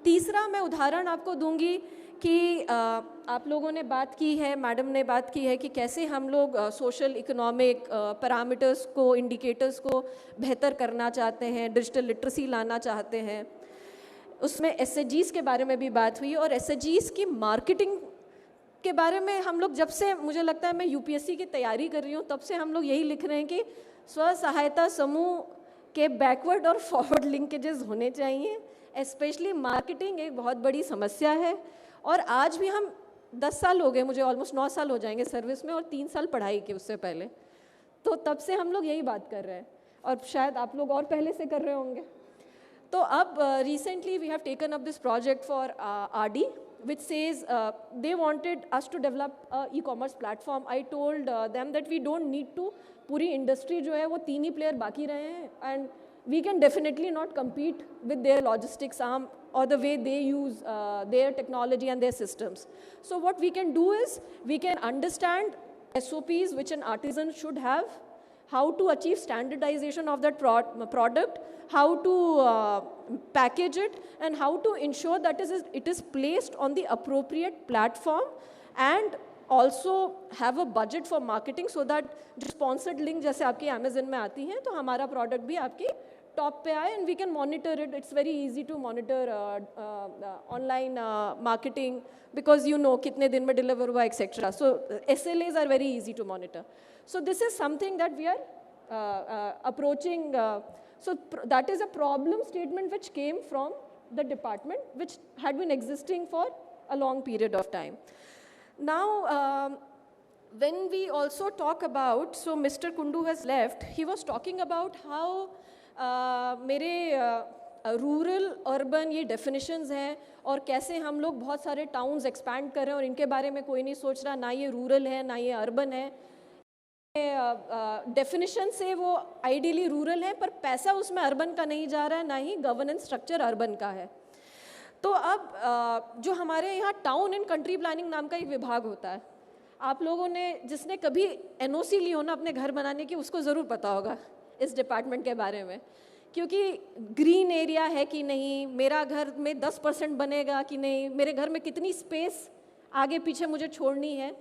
तीसरा मैं उदाहरण आपको दूंगी कि आप लोगों ने बात की है, मैडम ने बात की है कि कैसे हम लोग सोशल इकोनॉमिक पैरामीटर्स को, इंडिकेटर्स को बेहतर करना चाहते हैं, डिजिटल लिटरेसी लाना चाहते हैं। उसमें SHGs के बारे में भी बात हुई, और SHGs की मार्केटिंग के बारे में हम लोग, जब से मुझे लगता है मैं UPSC की तैयारी कर रही हूँ, तब से हम लोग यही लिख रहे हैं कि स्व सहायता समूह के बैकवर्ड और फॉरवर्ड लिंकेजेस होने चाहिए। स्पेशली मार्केटिंग एक बहुत बड़ी समस्या है, और आज भी हम 10 साल हो गए, मुझे ऑलमोस्ट 9 साल हो जाएंगे सर्विस में, और 3 साल पढ़ाई के उससे पहले, तो तब से हम लोग यही बात कर रहे हैं, और शायद आप लोग और पहले से कर रहे होंगे। तो अब recently we have taken up this project for RD, which says they wanted us to develop a e-commerce platform. I told them that we don't need to, पूरी industry जो है वो 3 ही player बाकी रहे हैं, and we can definitely not compete with their logistics arm or the way they use their technology and their systems. So what we can do is we can understand SOPs which an artisan should have, how to achieve standardization of that product, how to package it, and how to ensure that it is placed on the appropriate platform, and also have a budget for marketing so that जो sponsored link जैसे आपकी Amazon में आती हैं, तो हमारा product भी आपकी टॉप पे आए, and we can monitor it. It's very easy to monitor online marketing because you know कितने दिन में deliver हुआ etc. So SLAs are very easy to monitor. So this is something that we are approaching. So that is a problem statement which came from the department, which had been existing for a long period of time. Now, when we also talk about, so Mr. Kundu has left, he was talking about how मेरे rural urban ये definitions हैं, और कैसे हम लोग बहुत सारे towns expand कर रहे हैं और इनके बारे में कोई नहीं सोच रहा, ना ये रूरल है ना ये अर्बन है। डेफिनेशन से वो आइडियली रूरल है, पर पैसा उसमें अर्बन का नहीं जा रहा है, ना ही गवर्नेंस स्ट्रक्चर अर्बन का है। तो अब जो हमारे यहाँ टाउन एंड कंट्री प्लानिंग नाम का एक विभाग होता है, आप लोगों ने जिसने कभी NOC ली हो ना अपने घर बनाने की, उसको ज़रूर पता होगा इस डिपार्टमेंट के बारे में, क्योंकि ग्रीन एरिया है कि नहीं, मेरा घर में 10% बनेगा कि नहीं, मेरे घर में कितनी स्पेस आगे पीछे मुझे छोड़नी है,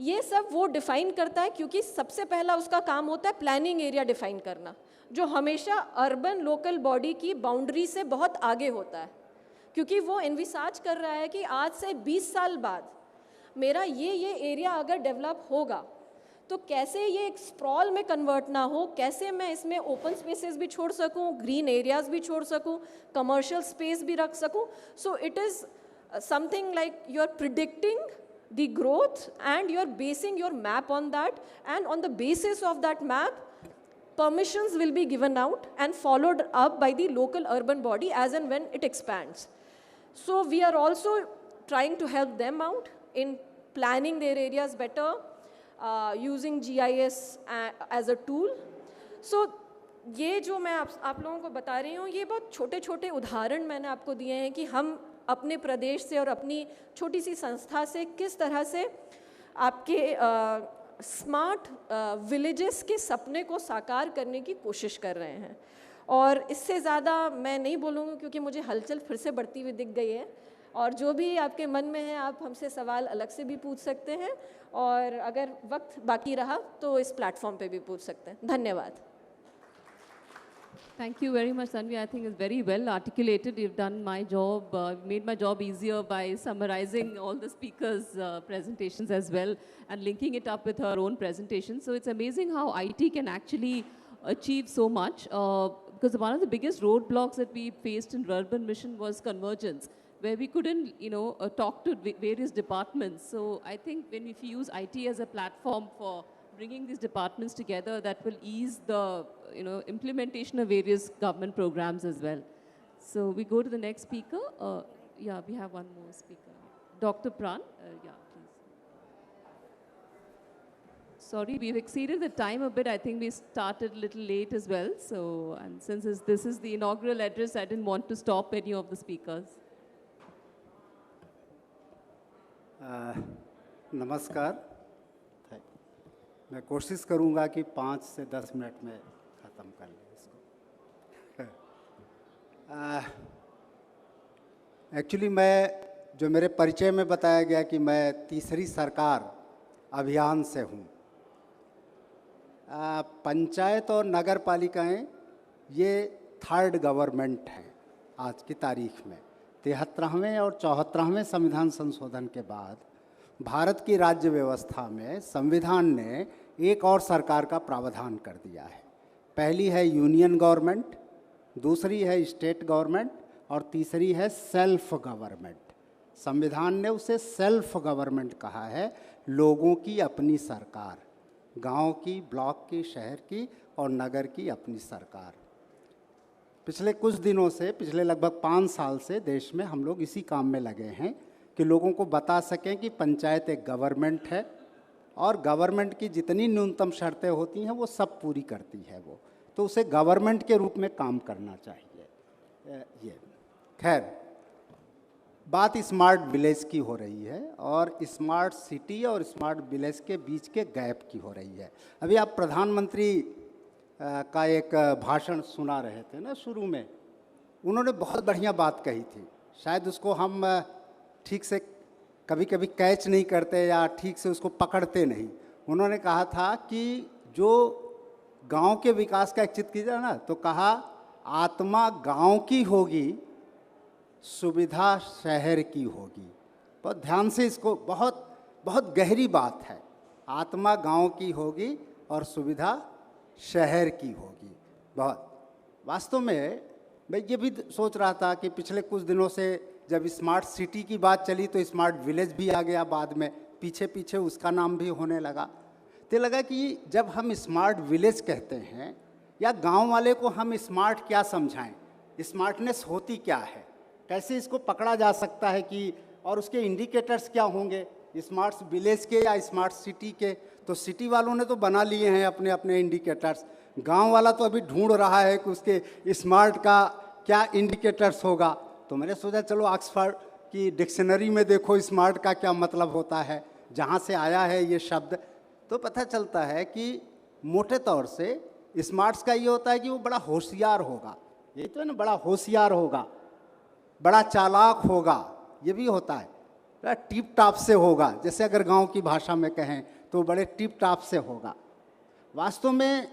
ये सब वो डिफ़ाइन करता है। क्योंकि सबसे पहला उसका काम होता है प्लानिंग एरिया डिफ़ाइन करना, जो हमेशा अर्बन लोकल बॉडी की बाउंड्री से बहुत आगे होता है, क्योंकि वो एनविसाज कर रहा है कि आज से 20 साल बाद मेरा ये एरिया अगर डेवलप होगा तो कैसे ये एक स्प्रॉल में कन्वर्ट ना हो, कैसे मैं इसमें ओपन स्पेसेस भी छोड़ सकूं, ग्रीन एरियाज भी छोड़ सकूं, कमर्शियल स्पेस भी रख सकूं। So it is something like you are predicting the growth and you're basing your map on that, and on the basis of that map permissions will be given out and followed up by the local urban body as and when it expands. So we are also trying to help them out in planning their areas better, using GIS as a tool. So ये जो मैं आप लोगों को बता रही हूँ, ये बहुत छोटे छोटे उदाहरण मैंने आपको दिए हैं कि हम अपने प्रदेश से और अपनी छोटी सी संस्था से किस तरह से आपके स्मार्ट विलेजेस के सपने को साकार करने की कोशिश कर रहे हैं। और इससे ज़्यादा मैं नहीं बोलूँगी क्योंकि मुझे हलचल फिर से बढ़ती हुई दिख गई है, और जो भी आपके मन में है आप हमसे सवाल अलग से भी पूछ सकते हैं, और अगर वक्त बाकी रहा तो इस प्लेटफॉर्म पे भी पूछ सकते हैं। धन्यवाद। Thank you very much, Tanvi. I think it's very well articulated. You've done my job, made my job easier by summarizing all the speakers' presentations as well and linking it up with her own presentation. So it's amazing how IT can actually achieve so much, because one of the biggest roadblocks that we faced in Urban Mission was convergence, where we couldn't, talk to various departments. So I think if you use IT as a platform for bringing these departments together, that will ease the implementation of various government programs as well. So we go to the next speaker. Yeah, we have one more speaker. Dr. Pran, yeah, please. Sorry, we've exceeded the time a bit. I think we started a little late as well. So, and since this is the inaugural address, I didn't want to stop any of the speakers. नमस्कार। मैं कोशिश करूंगा कि 5 से 10 minute में ख़त्म कर लें इसको। एक्चुअली जो मेरे परिचय में बताया गया कि मैं तीसरी सरकार अभियान से हूँ। पंचायत और नगर पालिकाएँ ये थर्ड गवर्नमेंट हैं आज की तारीख में। 73वें और 74वें संविधान संशोधन के बाद भारत की राज्य व्यवस्था में संविधान ने एक और सरकार का प्रावधान कर दिया है। पहली है यूनियन गवर्नमेंट, दूसरी है स्टेट गवर्नमेंट और तीसरी है सेल्फ गवर्नमेंट। संविधान ने उसे सेल्फ गवर्नमेंट कहा है, लोगों की अपनी सरकार, गांव की, ब्लॉक की, शहर की और नगर की अपनी सरकार। पिछले कुछ दिनों से, पिछले लगभग 5 साल से देश में हम लोग इसी काम में लगे हैं कि लोगों को बता सकें कि पंचायत एक गवर्नमेंट है और गवर्नमेंट की जितनी न्यूनतम शर्तें होती हैं वो सब पूरी करती है वो, तो उसे गवर्नमेंट के रूप में काम करना चाहिए। ये खैर, बात स्मार्ट विलेज की हो रही है और स्मार्ट सिटी और स्मार्ट विलेज के बीच के गैप की हो रही है। अभी आप प्रधानमंत्री का एक भाषण सुना रहे थे ना शुरू में, उन्होंने बहुत बढ़िया बात कही थी। शायद उसको हम ठीक से कभी कभी कैच नहीं करते या ठीक से उसको पकड़ते नहीं। उन्होंने कहा था कि जो गांव के विकास का एक चित्र कीजिए ना, तो कहा आत्मा गांव की होगी, सुविधा शहर की होगी। बहुत ध्यान से इसको, बहुत बहुत गहरी बात है। आत्मा गांव की होगी और सुविधा शहर की होगी। बहुत वास्तव में मैं ये भी सोच रहा था कि पिछले कुछ दिनों से जब स्मार्ट सिटी की बात चली तो स्मार्ट विलेज भी आ गया, बाद में पीछे पीछे उसका नाम भी होने लगा। तो लगा कि जब हम स्मार्ट विलेज कहते हैं या गांव वाले को हम स्मार्ट क्या समझाएं, स्मार्टनेस होती क्या है, कैसे इसको पकड़ा जा सकता है कि, और उसके इंडिकेटर्स क्या होंगे स्मार्ट विलेज के या स्मार्ट सिटी के। तो सिटी वालों ने तो बना लिए हैं अपने अपने इंडिकेटर्स, गांव वाला तो अभी ढूंढ रहा है कि उसके स्मार्ट का क्या इंडिकेटर्स होगा। तो मैंने सोचा चलो ऑक्सफोर्ड की डिक्शनरी में देखो स्मार्ट का क्या मतलब होता है, जहाँ से आया है ये शब्द, तो पता चलता है कि मोटे तौर से स्मार्ट्स का ये होता है कि वो बड़ा होशियार होगा। यही तो है ना, बड़ा होशियार होगा, बड़ा चालाक होगा, ये भी होता है, बड़ा टिप टाप से होगा। जैसे अगर गांव की भाषा में कहें तो बड़े टिप टाप से होगा। वास्तव में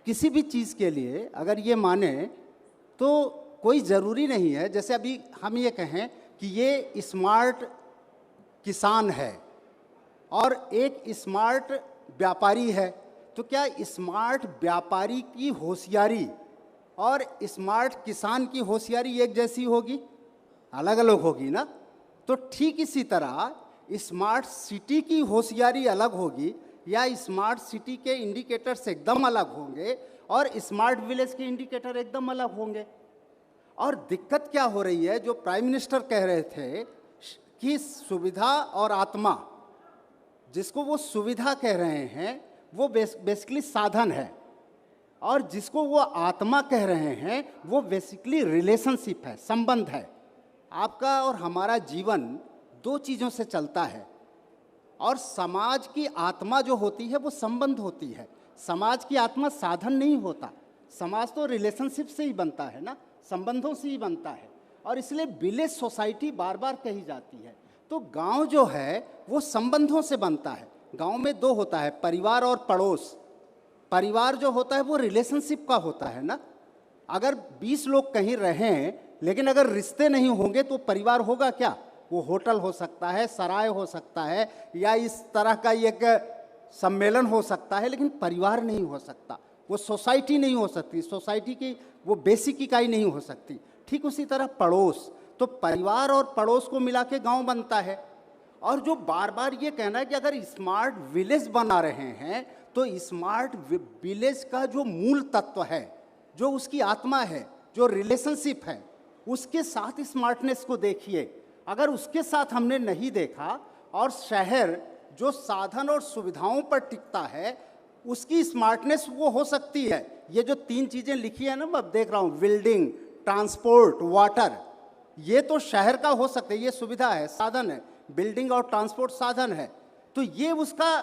किसी भी चीज़ के लिए अगर ये माने तो कोई ज़रूरी नहीं है। जैसे अभी हम ये कहें कि ये स्मार्ट किसान है और एक स्मार्ट व्यापारी है, तो क्या स्मार्ट व्यापारी की होशियारी और स्मार्ट किसान की होशियारी एक जैसी होगी? अलग अलग होगी ना। तो ठीक इसी तरह स्मार्ट सिटी की होशियारी अलग होगी या स्मार्ट सिटी के इंडिकेटर्स एकदम अलग होंगे और स्मार्ट विलेज के इंडिकेटर एकदम अलग होंगे। और दिक्कत क्या हो रही है, जो प्राइम मिनिस्टर कह रहे थे कि सुविधा और आत्मा, जिसको वो सुविधा कह रहे हैं वो बेसिकली साधन है, और जिसको वो आत्मा कह रहे हैं वो बेसिकली रिलेशनशिप है, संबंध है। आपका और हमारा जीवन दो चीज़ों से चलता है, और समाज की आत्मा जो होती है वो संबंध होती है। समाज की आत्मा साधन नहीं होता, समाज तो रिलेशनशिप से ही बनता है ना, संबंधों से ही बनता है। और इसलिए विलेज सोसाइटी बार बार कही जाती है। तो गांव जो है वो संबंधों से बनता है। गांव में दो होता है, परिवार और पड़ोस। परिवार जो होता है वो रिलेशनशिप का होता है ना। अगर 20 लोग कहीं रहें लेकिन अगर रिश्ते नहीं होंगे तो परिवार होगा क्या? वो होटल हो सकता है, सराय हो सकता है, या इस तरह का एक सम्मेलन हो सकता है, लेकिन परिवार नहीं हो सकता। वो सोसाइटी नहीं हो सकती, सोसाइटी की वो बेसिक इकाई नहीं हो सकती। ठीक उसी तरह पड़ोस, तो परिवार और पड़ोस को मिला के गाँव बनता है। और जो बार बार ये कहना है कि अगर स्मार्ट विलेज बना रहे हैं तो स्मार्ट विलेज का जो मूल तत्व है, जो उसकी आत्मा है, जो रिलेशनशिप है, उसके साथ स्मार्टनेस को देखिए। अगर उसके साथ हमने नहीं देखा, और शहर जो साधन और सुविधाओं पर टिकता है उसकी स्मार्टनेस वो हो सकती है। ये जो 3 चीज़ें लिखी है ना, मैं देख रहा हूँ, बिल्डिंग, ट्रांसपोर्ट, वाटर, ये तो शहर का हो सकता है, ये सुविधा है, साधन है। बिल्डिंग और ट्रांसपोर्ट साधन है, तो ये उसका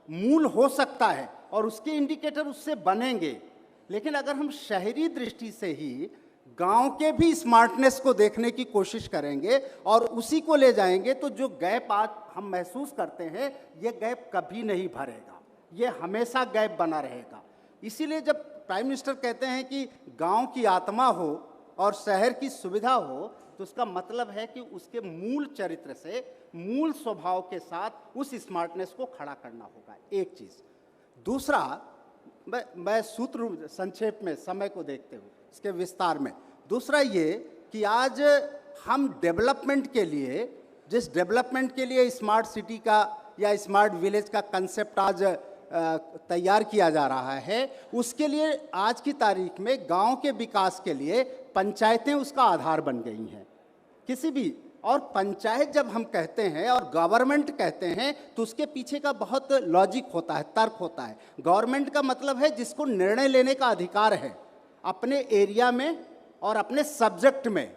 मूल हो सकता है और उसके इंडिकेटर उससे बनेंगे। लेकिन अगर हम शहरी दृष्टि से ही गांव के भी स्मार्टनेस को देखने की कोशिश करेंगे और उसी को ले जाएंगे, तो जो गैप आज हम महसूस करते हैं ये गैप कभी नहीं भरेगा, ये हमेशा गैप बना रहेगा। इसीलिए जब प्राइम मिनिस्टर कहते हैं कि गांव की आत्मा हो और शहर की सुविधा हो, तो उसका मतलब है कि उसके मूल चरित्र से, मूल स्वभाव के साथ उस स्मार्टनेस को खड़ा करना होगा, एक चीज़। दूसरा, मैं सूत्र संक्षेप में समय को देखते हुए इसके विस्तार में, दूसरा ये कि आज हम डेवलपमेंट के लिए, जिस डेवलपमेंट के लिए स्मार्ट सिटी का या स्मार्ट विलेज का कंसेप्ट आज तैयार किया जा रहा है, उसके लिए आज की तारीख में गांव के विकास के लिए पंचायतें उसका आधार बन गई हैं। किसी भी, और पंचायत जब हम कहते हैं और गवर्नमेंट कहते हैं तो उसके पीछे का बहुत लॉजिक होता है, तर्क होता है। गवर्नमेंट का मतलब है जिसको निर्णय लेने का अधिकार है, अपने एरिया में और अपने सब्जेक्ट में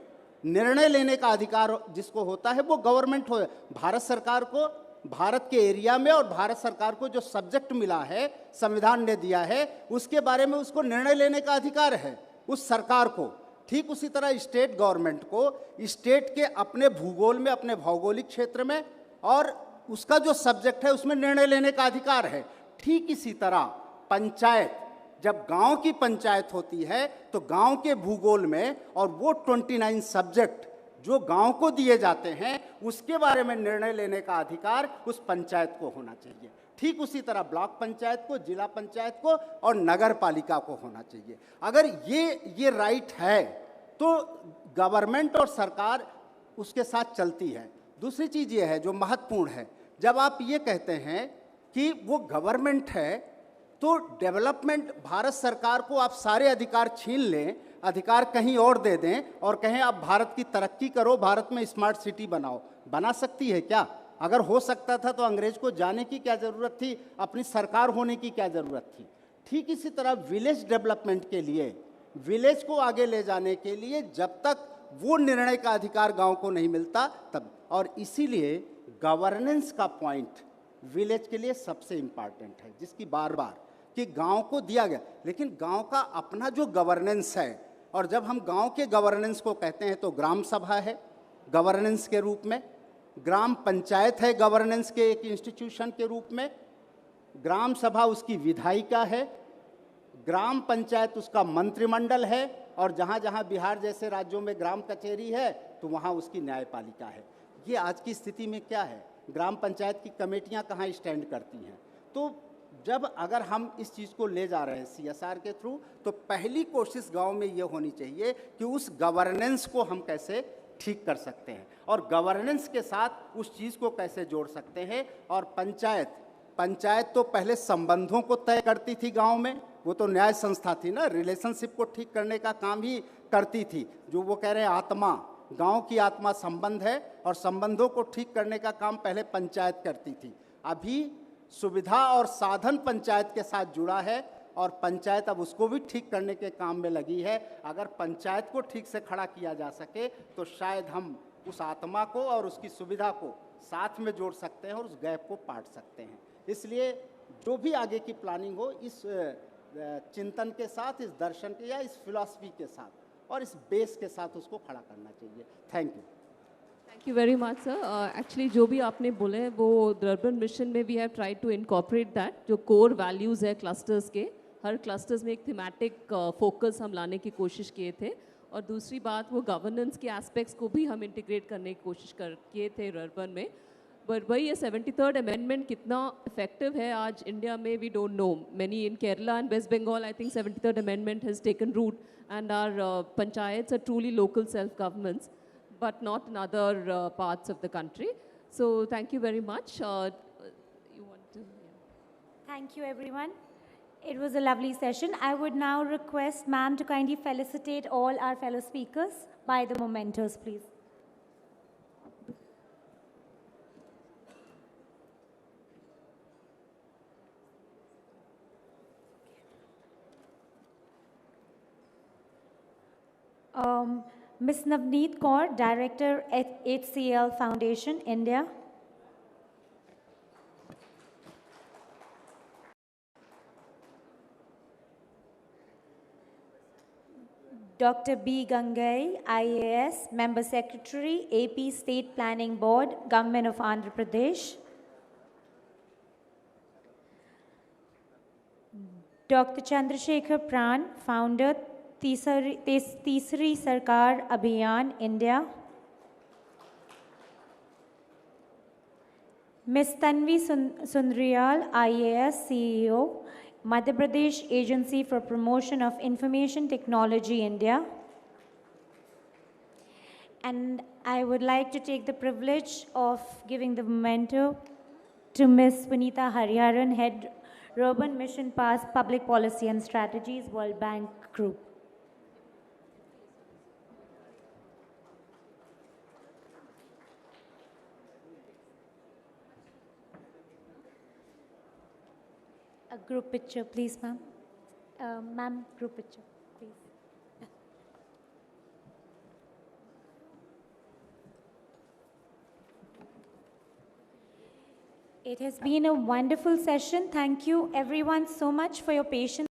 निर्णय लेने का अधिकार जिसको होता है वो गवर्नमेंट हो। भारत सरकार को भारत के एरिया में और भारत सरकार को जो सब्जेक्ट मिला है, संविधान ने दिया है, उसके बारे में उसको निर्णय लेने का अधिकार है उस सरकार को। ठीक उसी तरह स्टेट गवर्नमेंट को स्टेट के अपने भूगोल में, अपने भौगोलिक क्षेत्र में और उसका जो सब्जेक्ट है उसमें निर्णय लेने का अधिकार है। ठीक इसी तरह पंचायत, जब गांव की पंचायत होती है तो गांव के भूगोल में और वो 29 सब्जेक्ट जो गांव को दिए जाते हैं उसके बारे में निर्णय लेने का अधिकार उस पंचायत को होना चाहिए। ठीक उसी तरह ब्लॉक पंचायत को, जिला पंचायत को और नगर पालिका को होना चाहिए। अगर ये राइट है तो गवर्नमेंट और सरकार उसके साथ चलती है। दूसरी चीज़ ये है जो महत्वपूर्ण है, जब आप ये कहते हैं कि वो गवर्नमेंट है तो डेवलपमेंट, भारत सरकार को आप सारे अधिकार छीन लें, अधिकार कहीं और दे दें और कहें आप भारत की तरक्की करो, भारत में स्मार्ट सिटी बनाओ, बना सकती है क्या? अगर हो सकता था तो अंग्रेज को जाने की क्या ज़रूरत थी, अपनी सरकार होने की क्या ज़रूरत थी? ठीक इसी तरह विलेज डेवलपमेंट के लिए, विलेज को आगे ले जाने के लिए जब तक वो निर्णय का अधिकार गांव को नहीं मिलता तब, और इसीलिए गवर्नेंस का पॉइंट विलेज के लिए सबसे इम्पॉर्टेंट है, जिसकी बार बार कि गांव को दिया गया, लेकिन गांव का अपना जो गवर्नेंस है, और जब हम गांव के गवर्नेंस को कहते हैं तो ग्राम सभा है गवर्नेंस के रूप में, ग्राम पंचायत है गवर्नेंस के एक इंस्टीट्यूशन के रूप में, ग्राम सभा उसकी विधायिका है, ग्राम पंचायत उसका मंत्रिमंडल है, और जहाँ जहाँ बिहार जैसे राज्यों में ग्राम कचहरी है तो वहाँ उसकी न्यायपालिका है। ये आज की स्थिति में क्या है, ग्राम पंचायत की कमेटियाँ कहाँ स्टैंड करती हैं? तो जब अगर हम इस चीज़ को ले जा रहे हैं CSR के थ्रू, तो पहली कोशिश गांव में ये होनी चाहिए कि उस गवर्नेंस को हम कैसे ठीक कर सकते हैं और गवर्नेंस के साथ उस चीज़ को कैसे जोड़ सकते हैं। और पंचायत तो पहले संबंधों को तय करती थी गांव में, वो तो न्याय संस्था थी ना, रिलेशनशिप को ठीक करने का काम ही करती थी। जो वो कह रहे हैं आत्मा, गांव की आत्मा संबंध है, और संबंधों को ठीक करने का काम पहले पंचायत करती थी। अभी सुविधा और साधन पंचायत के साथ जुड़ा है और पंचायत अब उसको भी ठीक करने के काम में लगी है। अगर पंचायत को ठीक से खड़ा किया जा सके तो शायद हम उस आत्मा को और उसकी सुविधा को साथ में जोड़ सकते हैं और उस गैप को पाट सकते हैं। इसलिए जो भी आगे की प्लानिंग हो, इस चिंतन के साथ, इस दर्शन के या इस फिलॉसफी के साथ और इस बेस के साथ उसको खड़ा करना चाहिए। Thank you. Thank you very much, sir. Actually, जो भी आपने बोले हैं वो अर्बन मिशन में we have tried to incorporate that, जो core values है clusters के, हर clusters में एक thematic focus हम लाने की कोशिश किए थे। और दूसरी बात, वो governance के aspects को भी हम integrate करने की कोशिश किए थे अर्बन में। बट वही ये 73rd amendment कितना effective है आज इंडिया में, we don't know. Many in Kerala and West Bengal, I think 73rd amendment has taken root, and our panchayats are truly local self-governments, but not in other parts of the country. So thank you very much. You want to? Yeah. Thank you, everyone. It was a lovely session. I would now request ma'am to kindly felicitate all our fellow speakers by the mementos, please. Ms. Navneet Kaur, Director at HCL Foundation, India. Dr. B. Gangai, IAS, Member Secretary, AP State Planning Board, Government of Andhra Pradesh. Dr. Chandrasekhar Pran, Founder, तीसरी सरकार अभियान India. Miss Tanvi Sundriyal, IAS CEO, Madhya Pradesh Agency for Promotion of Information Technology, India. And I would like to take the privilege of giving the memento to Ms. Vanita Hariharan, Head Urban Mission Pass Public Policy and Strategies, World Bank Group. A group picture, please, ma'am. Ma'am, group picture, please. It has been a wonderful session. Thank you, everyone, so much for your patience.